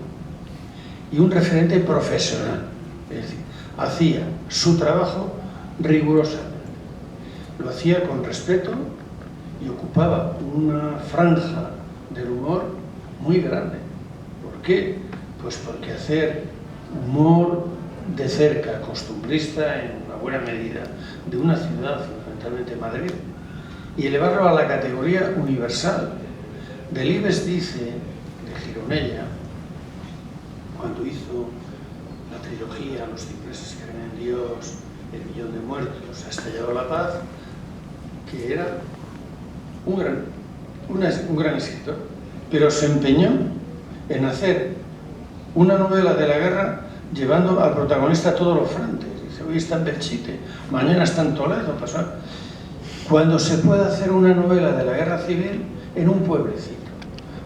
y un referente profesional. Es decir, hacía su trabajo rigurosamente, lo hacía con respeto y ocupaba una franja del humor muy grande. ¿Por qué? Pues porque hacer humor de cerca, costumbrista en una buena medida, de una ciudad, fundamentalmente Madrid, y elevarlo a la categoría universal. Delibes dice, de Gironella, cuando hizo la trilogía Los cipreses creen en Dios, El millón de muertos, Ha estallado la paz, que era un gran escritor, pero se empeñó en hacer una novela de la guerra llevando al protagonista a todos los frentes. Dice, hoy está en Belchite, mañana está en Toledo, pasó. Cuando se puede hacer una novela de la guerra civil en un pueblecito,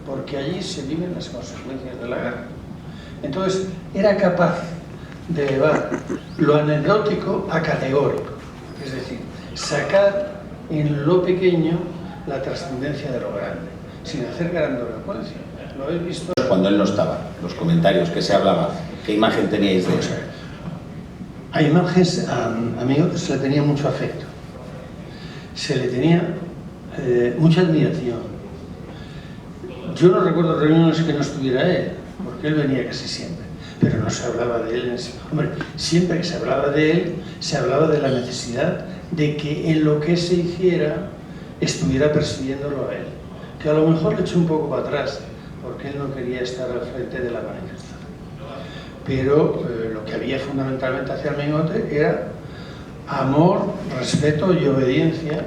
porque allí se viven las consecuencias de la guerra. Entonces, era capaz de elevar lo anecdótico a categórico, es decir, sacar en lo pequeño la trascendencia de lo grande, sin hacer grandilocuencia. ¿Lo habéis visto? Cuando él no estaba, los comentarios que se hablaba, ¿qué imagen teníais de eso? A imágenes, a Mingote se le tenía mucho afecto, se le tenía mucha admiración. Yo no recuerdo reuniones que no estuviera él, porque él venía casi siempre, pero no se hablaba de él. Hombre, siempre que se hablaba de él, se hablaba de la necesidad de que en lo que se hiciera estuviera persiguiéndolo a él, que a lo mejor le echó un poco para atrás, porque él no quería estar al frente de la manifestación. Pero lo que había fundamentalmente hacia Mingote era amor, respeto y obediencia,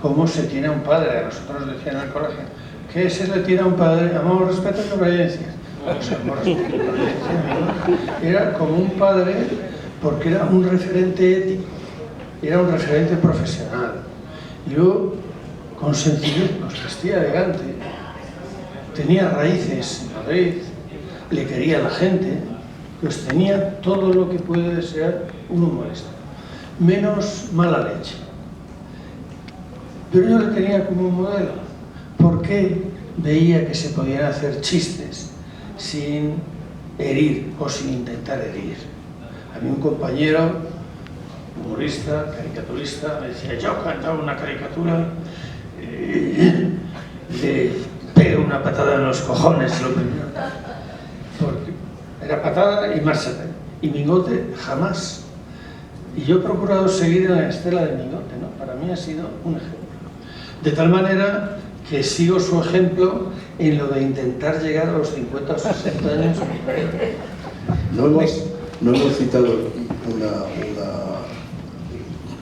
como se tiene a un padre. A nosotros nos decían en el colegio, ¿qué se le tiene a un padre? Amor, respeto y obediencia. Pues amor, respeto y obediencia. Era como un padre porque era un referente ético, era un referente profesional. Y luego, con sencillez, nos vestía elegante, tenía raíces en Madrid, le quería a la gente, pues tenía todo lo que puede desear un humorista, menos mala leche. Pero yo le tenía como un modelo, porque veía que se podían hacer chistes sin herir o sin intentar herir. A mí un compañero humorista, caricaturista, me decía, yo cantaba una caricatura, le pego una patada en los cojones, lo primero. Porque era patada y márchate. Y Mingote jamás. Y yo he procurado seguir en la estela de Mingote, ¿no? Para mí ha sido un ejemplo. De tal manera que sigo su ejemplo en lo de intentar llegar a los 50 o 60 años. No hemos citado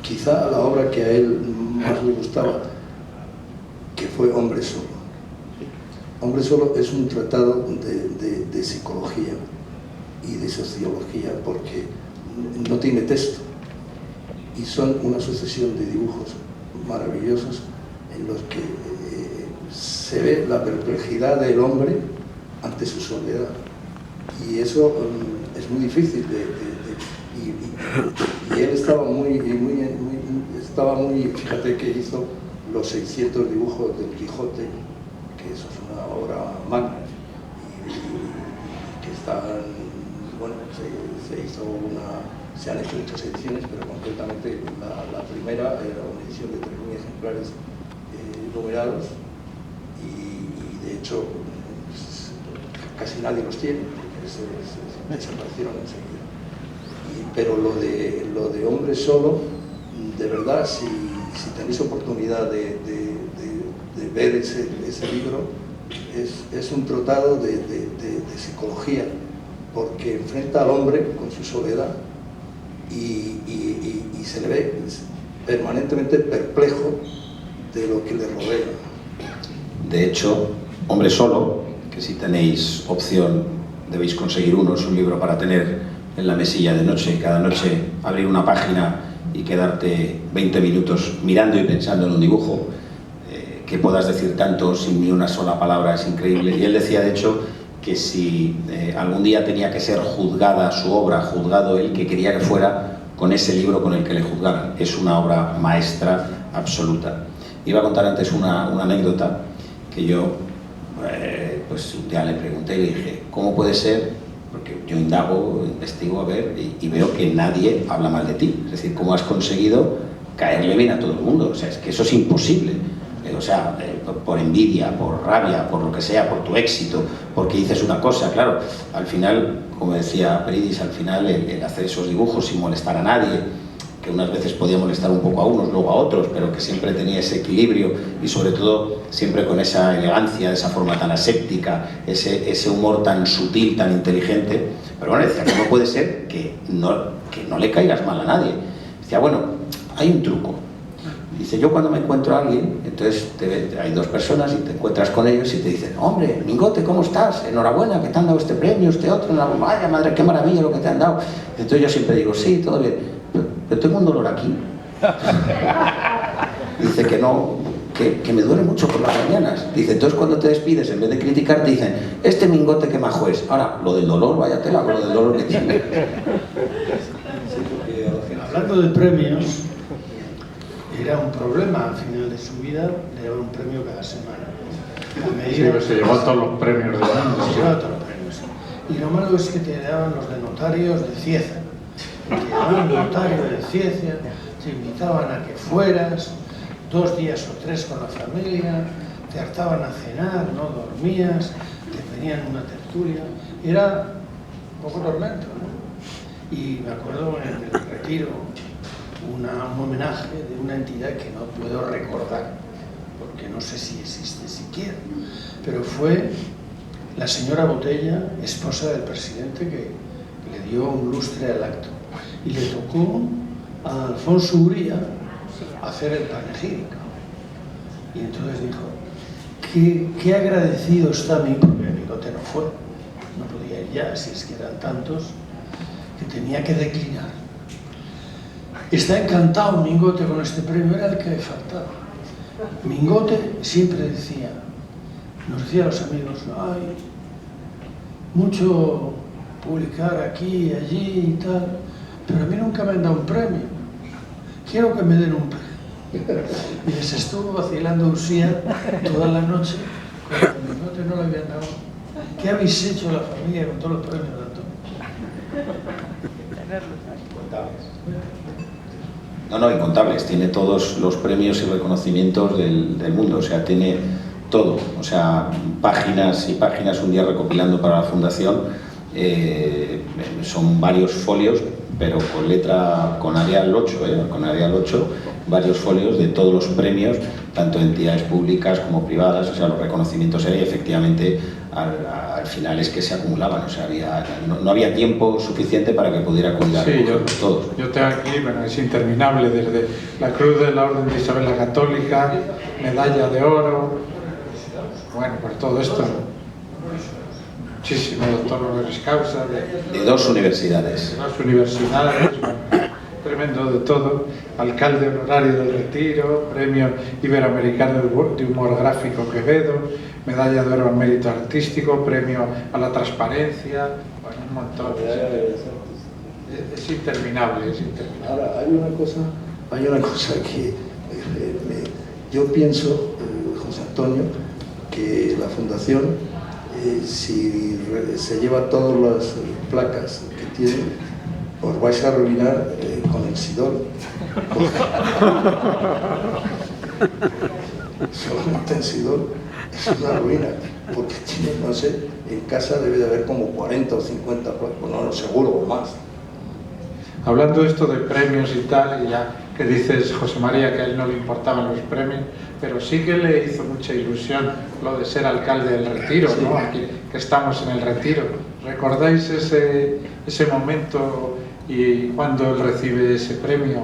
quizá la obra que a él más le gustaba, que fue Hombre Solo. Hombre Solo es un tratado de psicología y de sociología, porque no tiene texto y son una sucesión de dibujos maravillosos en los que se ve la perplejidad del hombre ante su soledad, y eso es muy difícil y él estaba muy, fíjate que hizo los 600 dibujos del Quijote, que eso es una obra magna, y que están, bueno, se han hecho muchas ediciones, pero concretamente la primera era una edición de 3.000 ejemplares numerados, y de hecho pues, casi nadie los tiene, porque se desaparecieron enseguida. Pero lo de Hombre Solo, de verdad, si tenéis oportunidad de ver ese libro, es un tratado de psicología, porque enfrenta al hombre con su soledad y se le ve permanentemente perplejo de lo que le rodea. De hecho, Hombre Solo, que si tenéis opción debéis conseguir uno, es un libro para tener en la mesilla de noche, cada noche abrir una página y quedarte 20 minutos mirando y pensando en un dibujo, que puedas decir tanto sin ni una sola palabra, es increíble. Y él decía, de hecho, que si algún día tenía que ser juzgada su obra, juzgado él, que quería que fuera con ese libro con el que le juzgaran. Es una obra maestra absoluta. Iba a contar antes una anécdota que yo pues un día le pregunté y le dije, ¿cómo puede ser? Porque yo indago, investigo a ver y veo que nadie habla mal de ti. Es decir, ¿cómo has conseguido caerle bien a todo el mundo? O sea, es que eso es imposible. O sea, por envidia, por rabia, por lo que sea, por tu éxito, porque dices una cosa, claro, al final, como decía Peridis, al final el hacer esos dibujos sin molestar a nadie, que unas veces podía molestar un poco a unos, luego a otros, pero que siempre tenía ese equilibrio y sobre todo siempre con esa elegancia, esa forma tan aséptica, ese humor tan sutil, tan inteligente. Pero bueno, decía, ¿cómo puede ser que no le caigas mal a nadie? Decía, bueno, hay un truco. Dice, yo cuando me encuentro a alguien, entonces hay dos personas y te encuentras con ellos y te dicen, hombre, Mingote, ¿cómo estás? Enhorabuena, que te han dado este premio, este otro, vaya madre, qué maravilla lo que te han dado. Entonces yo siempre digo, sí, todo bien, pero tengo un dolor aquí. Dice que no, que me duele mucho por las mañanas. Dice, entonces cuando te despides, en vez de criticar, te dicen, este Mingote que majo es. Ahora, lo del dolor, vaya tela, lo del dolor que tiene. Hablando de premios, era un problema al final de su vida, le daban un premio cada semana. Sí, pues se llevó todos los premios del mundo. Se llevaba todos los premios. Y lo malo es que te daban los de notarios de Cieza. Te daban notario de Cieza, te invitaban a que fueras 2 días o 3 con la familia, te hartaban a cenar, no dormías, te ponían una tertulia. Era un poco tormento, ¿no? Y me acuerdo en el retiro, un homenaje de una entidad que no puedo recordar, porque no sé si existe siquiera, pero fue la señora Botella, esposa del presidente, que le dio un lustre al acto. Y le tocó a Alfonso Uría hacer el panegírico. Y entonces dijo, qué agradecido está mi, porque Mingote no fue, no podía ir ya, si es que eran tantos, que tenía que declinar. Está encantado Mingote con este premio, era el que le faltaba. Mingote siempre decía, nos decía a los amigos, ay, mucho publicar aquí y allí y tal, pero a mí nunca me han dado un premio. Quiero que me den un premio. Y les estuvo vacilando Usía toda la noche, cuando a Mingote no le habían dado. ¿Qué habéis hecho la familia con todos los premios de Antonio? No, incontables. Tiene todos los premios y reconocimientos del mundo, o sea, tiene todo. O sea, páginas y páginas un día recopilando para la Fundación. Son varios folios, pero con Arial 8, con Arial 8, varios folios de todos los premios, tanto entidades públicas como privadas, o sea, los reconocimientos y efectivamente al final es que se acumulaban, o sea, no había tiempo suficiente para que pudiera acudir a todos. Yo tengo aquí, bueno, es interminable, desde la Cruz de la Orden de Isabel la Católica, medalla de oro, bueno, por todo esto, muchísimo, doctor honoris causa. De 2 universidades. De 2 universidades, bueno, tremendo de todo. Alcalde honorario del Retiro, Premio Iberoamericano de Humor Gráfico Quevedo, Medalla de Oro al Mérito Artístico, Premio a la Transparencia, bueno, un montón. Es interminable, es interminable. Ahora, hay una cosa que yo pienso, José Antonio, que la Fundación, si se lleva todas las placas que tiene, os vais a arruinar con el Sidol. Solamente en Sidol es una ruina, porque tiene, no sé, en casa debe de haber como 40 o 50 placas, no, seguro, o más. Hablando esto de premios y tal, y ya que dices, José María, que a él no le importaban los premios, pero sí que le hizo mucha ilusión lo de ser alcalde del Retiro, ¿no? Aquí que estamos en el Retiro. ¿Recordáis ese momento y cuando él recibe ese premio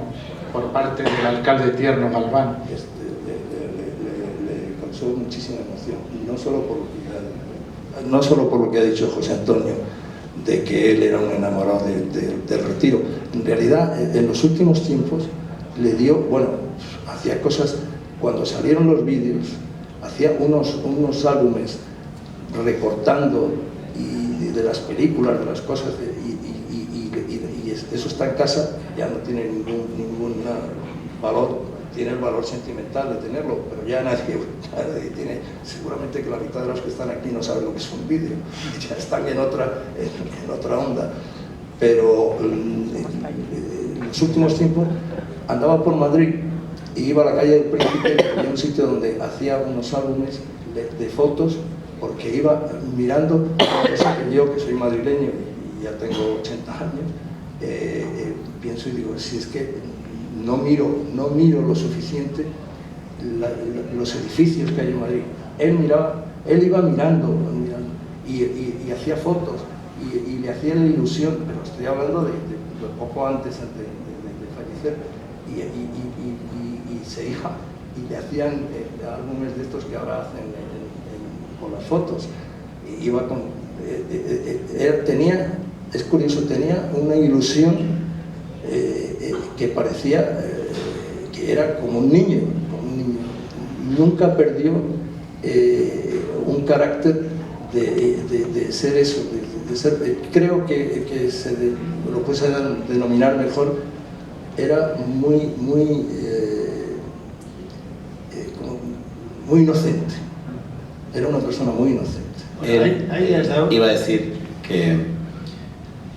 por parte del alcalde Tierno Galván? Le causó muchísima emoción, y no solo por lo que ha dicho José Antonio, de que él era un enamorado del Retiro. En realidad, en los últimos tiempos le dio, bueno, hacía cosas, cuando salieron los vídeos, hacía unos álbumes recortando y de las películas, de las cosas, y eso está en casa, ya no tiene ningún valor, tiene el valor sentimental de tenerlo, pero ya nadie tiene, seguramente que la mitad de los que están aquí no saben lo que es un vídeo, ya están en otra onda. Pero en los últimos tiempos andaba por Madrid y iba a la calle del Príncipe, y había un sitio donde hacía unos álbumes de fotos, porque iba mirando, cosa que yo, que soy madrileño y ya tengo 80 años, pienso y digo, si es que no miro lo suficiente los edificios que hay en Madrid. Él iba mirando y hacía fotos y le hacía la ilusión, pero estoy hablando de poco antes de fallecer, y se iba y le hacían álbumes de estos que ahora hacen con las fotos. Iba con, es curioso, tenía una ilusión que parecía que era como un niño. Nunca perdió un carácter de ser eso, de ser, creo que lo puede denominar mejor, era muy inocente, era una persona muy inocente. Iba a decir que él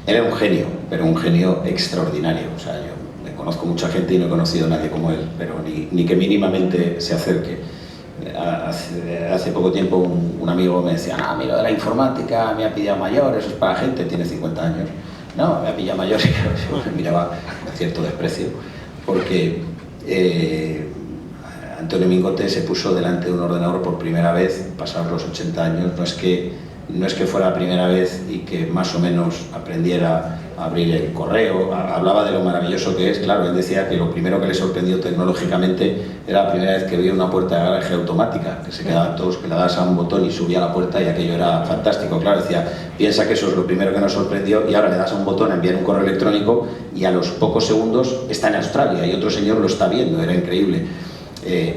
era un genio, pero un genio extraordinario. O sea, yo me conozco mucha gente y no he conocido a nadie como él, pero ni que mínimamente se acerque. Hace poco tiempo un amigo me decía, no, mira, de la informática me ha pillado mayor, eso es para gente, tiene 50 años. No, me ha pillado mayor, y yo me miraba con cierto desprecio, porque Antonio Mingote se puso delante de un ordenador por primera vez, pasados los 80 años. No es que fuera la primera vez y que más o menos aprendiera a abrir el correo, hablaba de lo maravilloso que es. Claro, él decía que lo primero que le sorprendió tecnológicamente era la primera vez que veía una puerta de garaje automática, que se quedaban todos, que le dabas a un botón y subía la puerta, y aquello era fantástico. Claro, decía, piensa que eso es lo primero que nos sorprendió, y ahora le das a un botón a enviar un correo electrónico y a los pocos segundos está en Australia y otro señor lo está viendo, era increíble.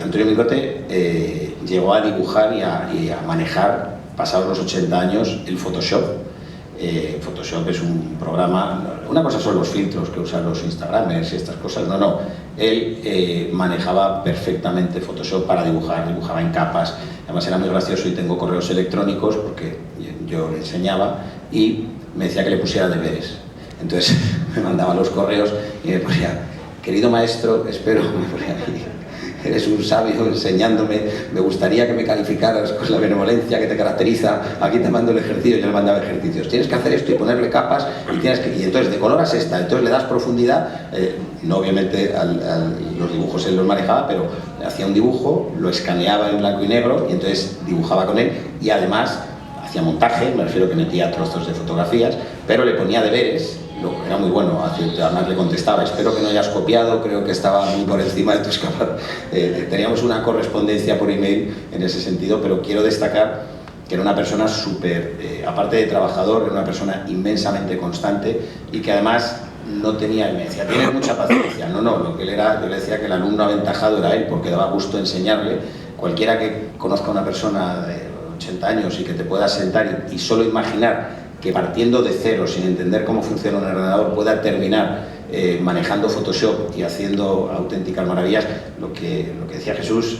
Antonio Mingote llegó a dibujar y a manejar, pasados los 80 años, el Photoshop. Photoshop es un programa, una cosa son los filtros que usan los Instagramers y estas cosas, no, él manejaba perfectamente Photoshop para dibujar, dibujaba en capas, además era muy gracioso, y tengo correos electrónicos porque yo le enseñaba y me decía que le pusiera deberes, entonces me mandaba los correos y me ponía, querido maestro, espero, eres un sabio enseñándome, me gustaría que me calificaras con la benevolencia que te caracteriza, aquí te mando el ejercicio, yo le mandaba ejercicios, tienes que hacer esto y ponerle capas, y entonces decoloras esta, entonces le das profundidad, no obviamente los dibujos él los manejaba, pero hacía un dibujo, lo escaneaba en blanco y negro, y entonces dibujaba con él, y además hacía montaje, me refiero que metía trozos de fotografías, pero le ponía deberes, era muy bueno, además le contestaba, espero que no hayas copiado, creo que estaba muy por encima de tus capacidades. Teníamos una correspondencia por email en ese sentido, pero quiero destacar que era una persona súper, aparte de trabajador, era una persona inmensamente constante y que además no tenía, me decía, tienes mucha paciencia. No, lo que él era, yo le decía que el alumno aventajado era él, porque daba gusto enseñarle. Cualquiera que conozca a una persona de 80 años y que te pueda sentar y solo imaginar que partiendo de cero, sin entender cómo funciona un ordenador, pueda terminar manejando Photoshop y haciendo auténticas maravillas, lo que decía Jesús,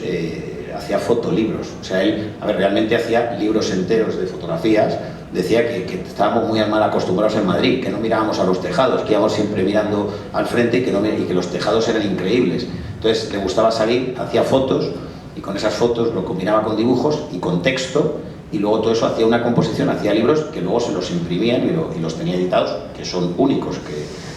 hacía fotolibros. O sea, él, realmente hacía libros enteros de fotografías. Decía que estábamos muy mal acostumbrados en Madrid, que no mirábamos a los tejados, que íbamos siempre mirando al frente y que los tejados eran increíbles. Entonces le gustaba salir, hacía fotos y con esas fotos lo combinaba con dibujos y con texto. Y luego todo eso hacía una composición, hacía libros que luego se los imprimían y los tenía editados, que son únicos, que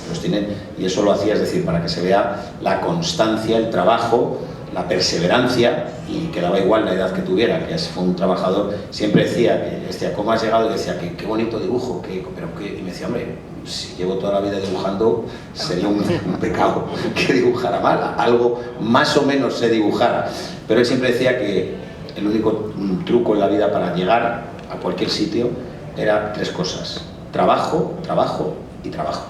los tienen, y eso lo hacía, es decir, para que se vea la constancia, el trabajo, la perseverancia, y que daba igual la edad que tuviera, que fue un trabajador. Siempre decía, ¿cómo has llegado? Y decía, qué bonito dibujo, y me decía, hombre, si llevo toda la vida dibujando, sería un pecado que dibujara mal, algo más o menos sé dibujar. Pero él siempre decía que el único truco en la vida para llegar a cualquier sitio era 3 cosas: trabajo, trabajo y trabajo.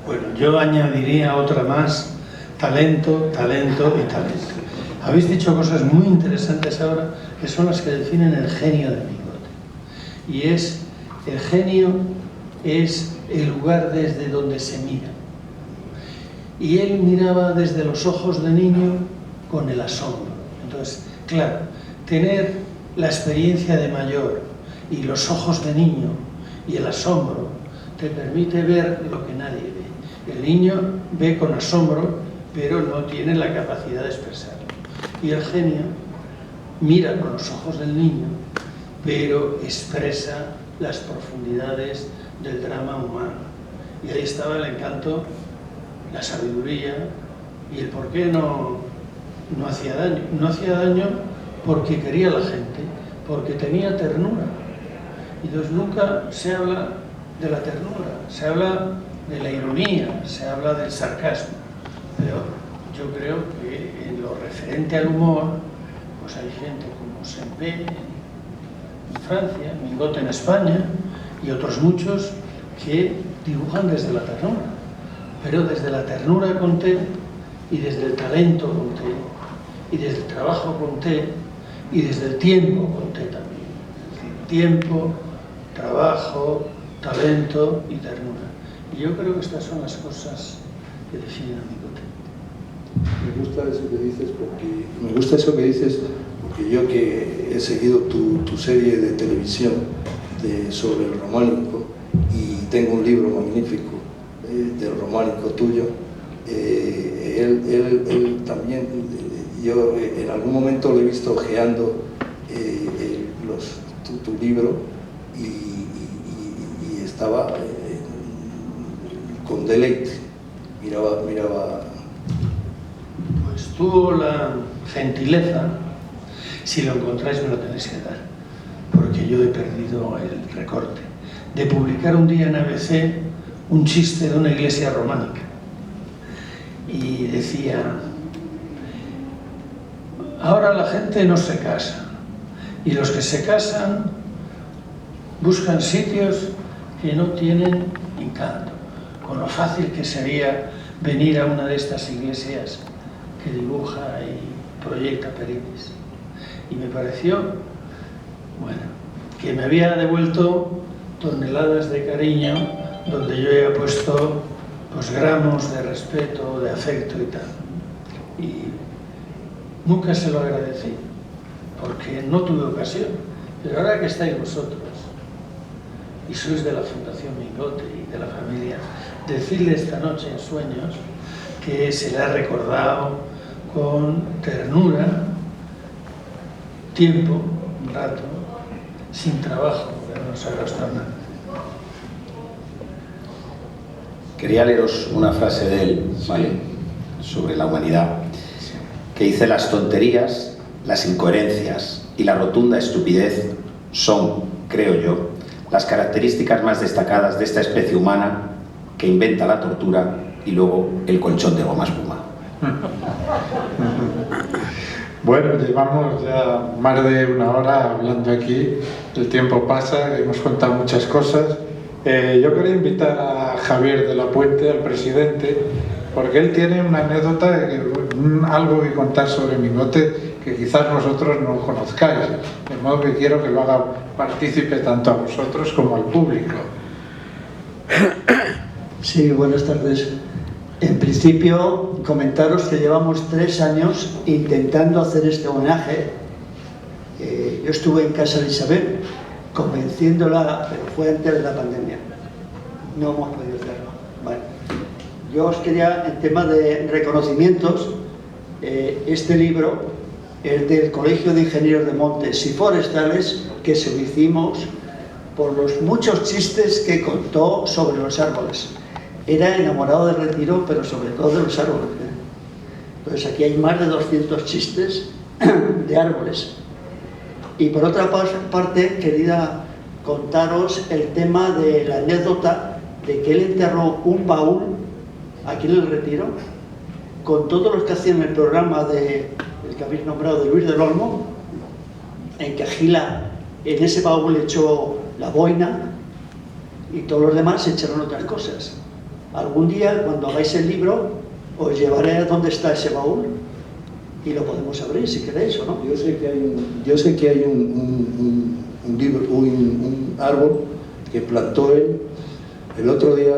Bueno, yo añadiría otra más: talento, talento y talento. Habéis dicho cosas muy interesantes ahora, que son las que definen el genio de Mingote. Y el genio es el lugar desde donde se mira. Y él miraba desde los ojos de niño con el asombro. Entonces, claro, tener la experiencia de mayor y los ojos de niño y el asombro te permite ver lo que nadie ve. El niño ve con asombro, pero no tiene la capacidad de expresarlo. Y el genio mira con los ojos del niño, pero expresa las profundidades del drama humano. Y ahí estaba el encanto, la sabiduría y el por qué no hacía daño. No hacía daño porque quería a la gente, porque tenía ternura. Y entonces nunca se habla de la ternura, se habla de la ironía, se habla del sarcasmo. Pero yo creo que en lo referente al humor, pues hay gente como Sempé en Francia, Mingote en España y otros muchos que dibujan desde la ternura, pero desde la ternura con T y desde el talento con T y desde el trabajo con T y desde el tiempo con T también. Es decir, tiempo, trabajo, talento y ternura. Y yo creo que estas son las cosas que definen a Mingote. Me gusta eso que dices porque yo que he seguido tu serie de televisión sobre el románico y tengo un libro magnífico del románico tuyo, él también, yo en algún momento lo he visto hojeando tu libro y estaba con deleite, miraba. Pues tuvo la gentileza, si lo encontráis me lo tenéis que dar, porque yo he perdido el recorte, de publicar un día en ABC un chiste de una iglesia románica. Y decía, ahora la gente no se casa, y los que se casan buscan sitios que no tienen encanto, con lo fácil que sería venir a una de estas iglesias que dibuja y proyecta Perinis. Y me pareció, bueno, que me había devuelto toneladas de cariño donde yo había puesto pues gramos de respeto, de afecto y tal. Y nunca se lo agradecí, porque no tuve ocasión. Pero ahora que estáis vosotros y sois de la Fundación Mingote y de la familia, decirle esta noche en sueños que se le ha recordado con ternura, tiempo, un rato, sin trabajo, porque no se ha gastado nada. Quería leeros una frase de él, ¿vale?, sobre la humanidad, que dice: las tonterías, las incoherencias y la rotunda estupidez son, creo yo, las características más destacadas de esta especie humana que inventa la tortura y luego el colchón de goma espuma. Bueno, llevamos ya más de una hora hablando aquí, el tiempo pasa, hemos contado muchas cosas. Yo quería invitar a Javier de la Puente, al presidente, porque él tiene una anécdota, algo que contar sobre Mingote que quizás vosotros no conozcáis, de modo que quiero que lo haga partícipe tanto a vosotros como al público. Sí, buenas tardes. En principio, comentaros que llevamos 3 años intentando hacer este homenaje. Yo estuve en casa de Isabel convenciéndola, pero fue antes de la pandemia. No hemos podido hacerlo. Bueno, yo os quería, en tema de reconocimientos, este libro es del Colegio de Ingenieros de Montes y Forestales, que se lo hicimos por los muchos chistes que contó sobre los árboles. Era enamorado del retiro, pero sobre todo de los árboles. Entonces aquí hay más de 200 chistes de árboles. Y por otra parte, quería contaros el tema de la anécdota de que él enterró un baúl aquí en el retiro, con todos los que hacían el programa el que habéis nombrado, de Luis del Olmo, en que Gila en ese baúl echó la boina y todos los demás echaron otras cosas. Algún día, cuando hagáis el libro, os llevaré a dónde está ese baúl y lo podemos abrir si queréis o no. Yo sé que hay un árbol que plantó él. El otro día,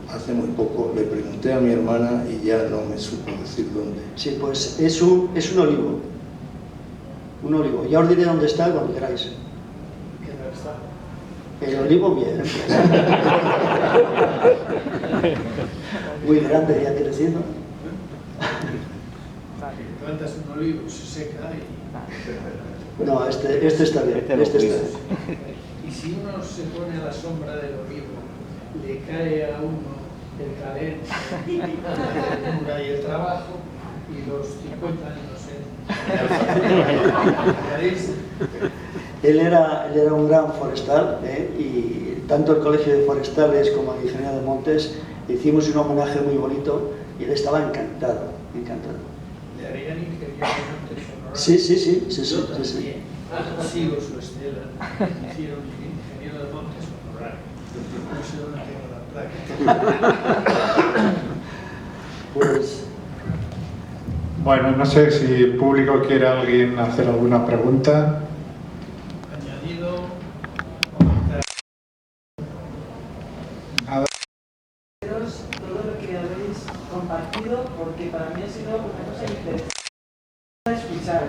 hace muy poco, le pregunté a mi hermana y ya no me supo decir dónde. Sí, pues es un olivo. Un olivo. Ya os diré dónde está cuando queráis. El olivo bien. Muy grande, ya creciendo. Plantas un olivo, se seca y... No, este está bien. Este está bien. Y si uno se pone a la sombra del olivo, le cae a uno el talento, la ternura y el trabajo, y los 50 años Él era un gran forestal, y tanto el Colegio de Forestales como el Ingeniero de Montes hicimos un homenaje muy bonito y él estaba encantado. Le harían Ingeniero de Montes honorar. Sí. Yo también sigo su estela. Hicieron Ingeniero de Montes honorar. No sé dónde tengo la placa. Pues... Bueno, no sé si el público quiere alguien hacer alguna pregunta. Añadido, comentar. Nada. Todo lo que habéis compartido, porque para mí ha sido una cosa interesante escuchar.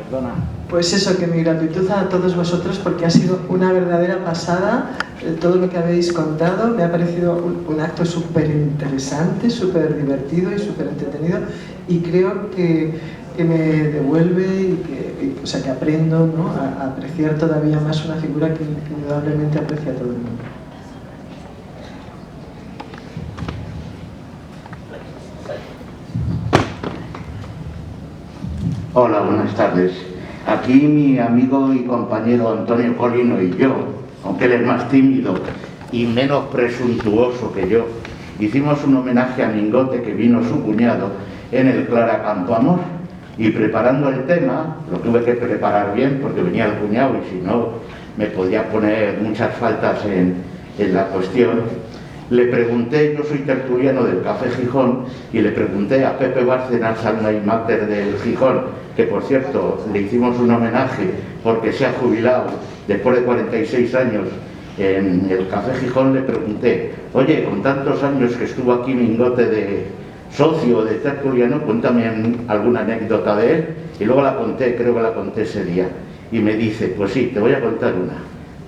Perdona. Pues eso, que mi gratitud a todos vosotros, porque ha sido una verdadera pasada todo lo que habéis contado. Me ha parecido un acto súper interesante, súper divertido y súper entretenido, y creo que me devuelve y que aprendo, ¿no?, a apreciar todavía más una figura que indudablemente aprecia todo el mundo. Hola, buenas tardes. Aquí mi amigo y compañero Antonio Colino y yo, aunque él es más tímido y menos presuntuoso que yo, hicimos un homenaje a Mingote, que vino su cuñado, en el Clara Campo Amor. Y preparando el tema, lo tuve que preparar bien porque venía el cuñado y si no me podía poner muchas faltas en la cuestión. Le pregunté, yo soy tertuliano del Café Gijón, y le pregunté a Pepe Bárcenas, alma y máter del Gijón, que por cierto le hicimos un homenaje porque se ha jubilado después de 46 años en el Café Gijón. Le pregunté, oye, con tantos años que estuvo aquí Mingote de socio, de tertuliano, cuéntame alguna anécdota de él. Y luego la conté, creo que la conté ese día, y me dice, pues sí, te voy a contar una.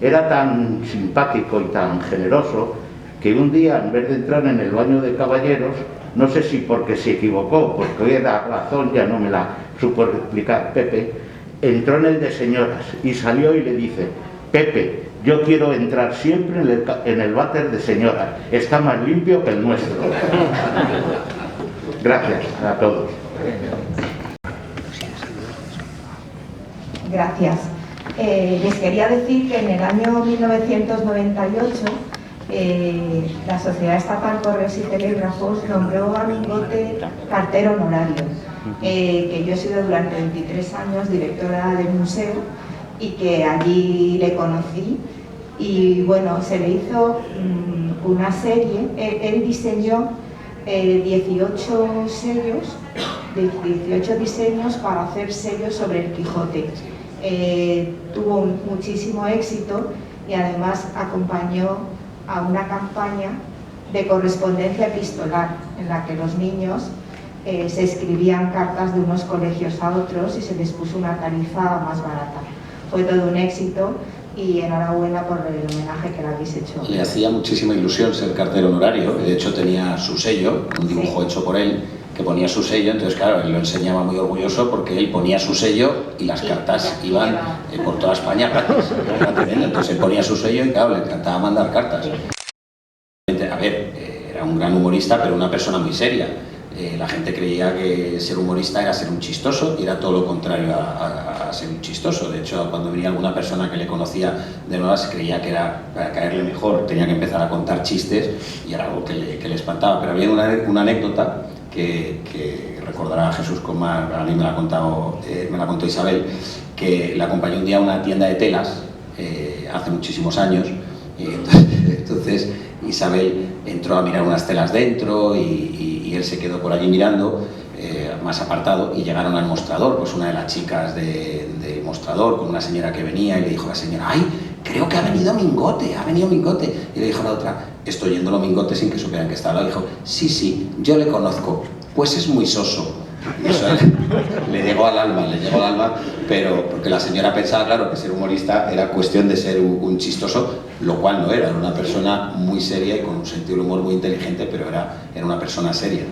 Era tan simpático y tan generoso que un día, en vez de entrar en el baño de caballeros, no sé si porque se equivocó, porque hoy la razón ya no me la supo explicar Pepe, entró en el de señoras y salió y le dice: Pepe, yo quiero entrar siempre en el váter de señoras, está más limpio que el nuestro. Gracias a todos. Gracias. Les quería decir que en el año 1998 la Sociedad Estatal Correos y Telégrafos nombró a Mingote cartero honorario, que yo he sido durante 23 años directora del museo y que allí le conocí. Y bueno, se le hizo una serie, él diseñó 18 sellos, 18 diseños para hacer sellos sobre el Quijote. Tuvo muchísimo éxito y además acompañó a una campaña de correspondencia epistolar en la que los niños se escribían cartas de unos colegios a otros y se les puso una tarifa más barata. Fue todo un éxito y enhorabuena por el homenaje que le habéis hecho. Le hacía muchísima ilusión ser cartero honorario, de hecho tenía su sello, un dibujo hecho por él, que ponía su sello, entonces claro, él lo enseñaba muy orgulloso porque él ponía su sello y las cartas iban por toda España gratis, entonces él ponía su sello y claro, le encantaba mandar cartas. A ver, era un gran humorista, pero una persona muy seria. La gente creía que ser humorista era ser un chistoso y era todo lo contrario a ser un chistoso. De hecho, cuando venía alguna persona que le conocía de nuevas, creía que era para caerle mejor, tenía que empezar a contar chistes y era algo que le espantaba. Pero había una anécdota que recordará Jesús con más, a mí me la contó Isabel, que la acompañó un día a una tienda de telas hace muchísimos años y entonces Isabel entró a mirar unas telas dentro y él se quedó por allí mirando, más apartado, y llegaron al mostrador, pues una de las chicas del mostrador con una señora que venía y le dijo a la señora: ¡ay, creo que ha venido Mingote! Y le dijo a la otra: estoy yéndolo Mingote, sin que supieran que estaba. Le dijo: sí, yo le conozco, pues es muy soso. Y eso le llegó al alma, pero porque la señora pensaba, claro, que ser humorista era cuestión de ser un chistoso, lo cual no era una persona muy seria y con un sentido del humor muy inteligente, pero era una persona seria.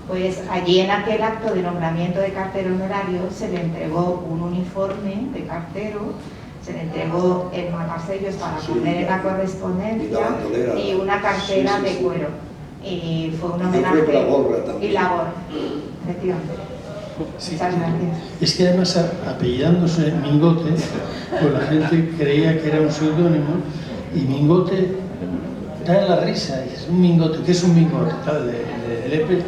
Pues allí en aquel acto de nombramiento de cartero honorario se le entregó un uniforme de cartero, se le entregó el matasellos para poner en la correspondencia y una cartera de cuero. Y fue un homenaje. Y la gorra, efectivamente. Sí, muchas gracias. Es que además, apellidándose Mingote, pues la gente creía que era un seudónimo, y Mingote da la risa, es un mingote. ¿Qué es un mingote? Tal, de Lepe,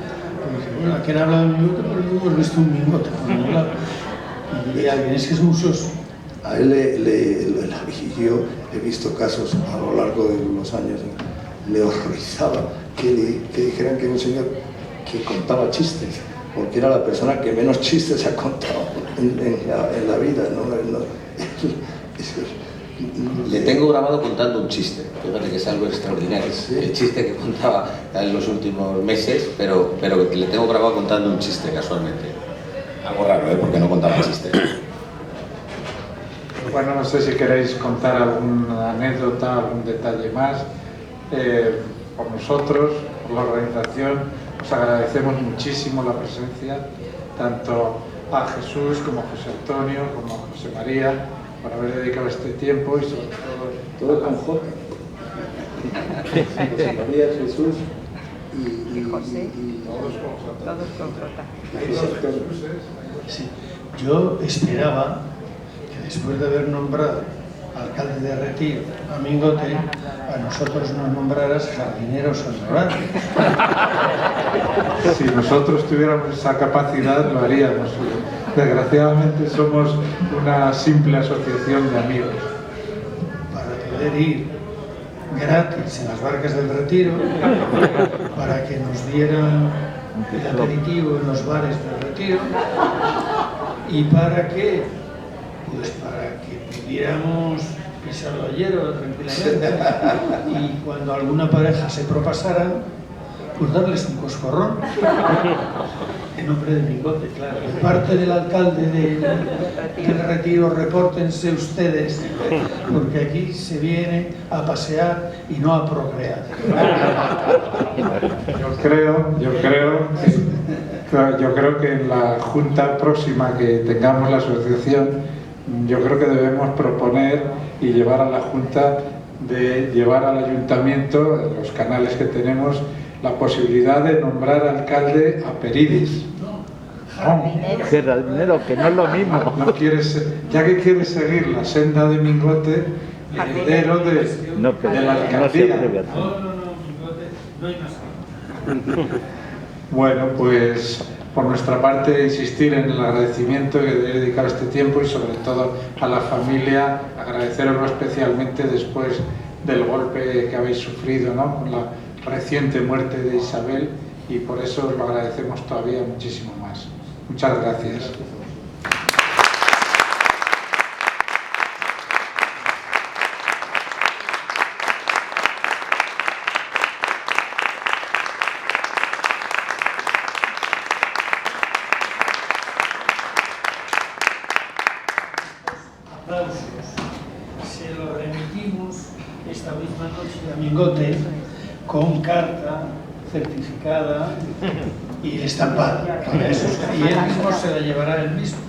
bueno, aquí han hablado de mingote, pero no hemos visto un mingote por ningún lado. Y alguien es que es musoso. A él yo he visto casos a lo largo de los años, le horrorizaba que dijeran que era un señor que contaba chistes, porque era la persona que menos chistes ha contado en la vida, ¿no? Le tengo grabado contando un chiste, fíjate que es algo extraordinario, ¿sí? El chiste que contaba en los últimos meses, pero que le tengo grabado contando un chiste casualmente. Algo raro, porque no contaba chistes. Bueno, no sé si queréis contar alguna anécdota, algún detalle más. Por nosotros, por la organización, os agradecemos muchísimo la presencia, tanto a Jesús como a José Antonio, como a José María, por haber dedicado este tiempo y sobre todo con J. José María, Jesús y José. Y todos con J. Sí. Yo esperaba que después de haber nombrado alcalde de Retiro a Mingote, a nosotros nos nombraras jardineros honorarios. Si nosotros tuviéramos esa capacidad, lo haríamos. Desgraciadamente somos una simple asociación de amigos. Para poder ir gratis en las barcas del Retiro, para que nos dieran el aperitivo en los bares del Retiro, y para que pudiéramos pisar la hierba tranquilamente, y cuando alguna pareja se propasara, pues darles un coscorrón. En nombre de Mingote, claro. De parte del alcalde del Retiro, repórtense ustedes, porque aquí se viene a pasear y no a procrear. Yo creo que en la junta próxima que tengamos la asociación, yo creo que debemos proponer y llevar a la junta de llevar al ayuntamiento, en los canales que tenemos, la posibilidad de nombrar alcalde a Peridis. Jardinero, que no es lo mismo. No quieres, ya que quieres seguir la senda de Mingote, heredero de la alcaldía. No hay más. Bueno, pues por nuestra parte insistir en el agradecimiento que he dedicado este tiempo y sobre todo a la familia, agradeceroslo especialmente después del golpe que habéis sufrido, ¿no?, con la reciente muerte de Isabel, y por eso os lo agradecemos todavía muchísimo más. Muchas gracias. Se lo remitimos esta misma noche a Mingote con carta certificada y estampada. Y él mismo se la llevará él mismo.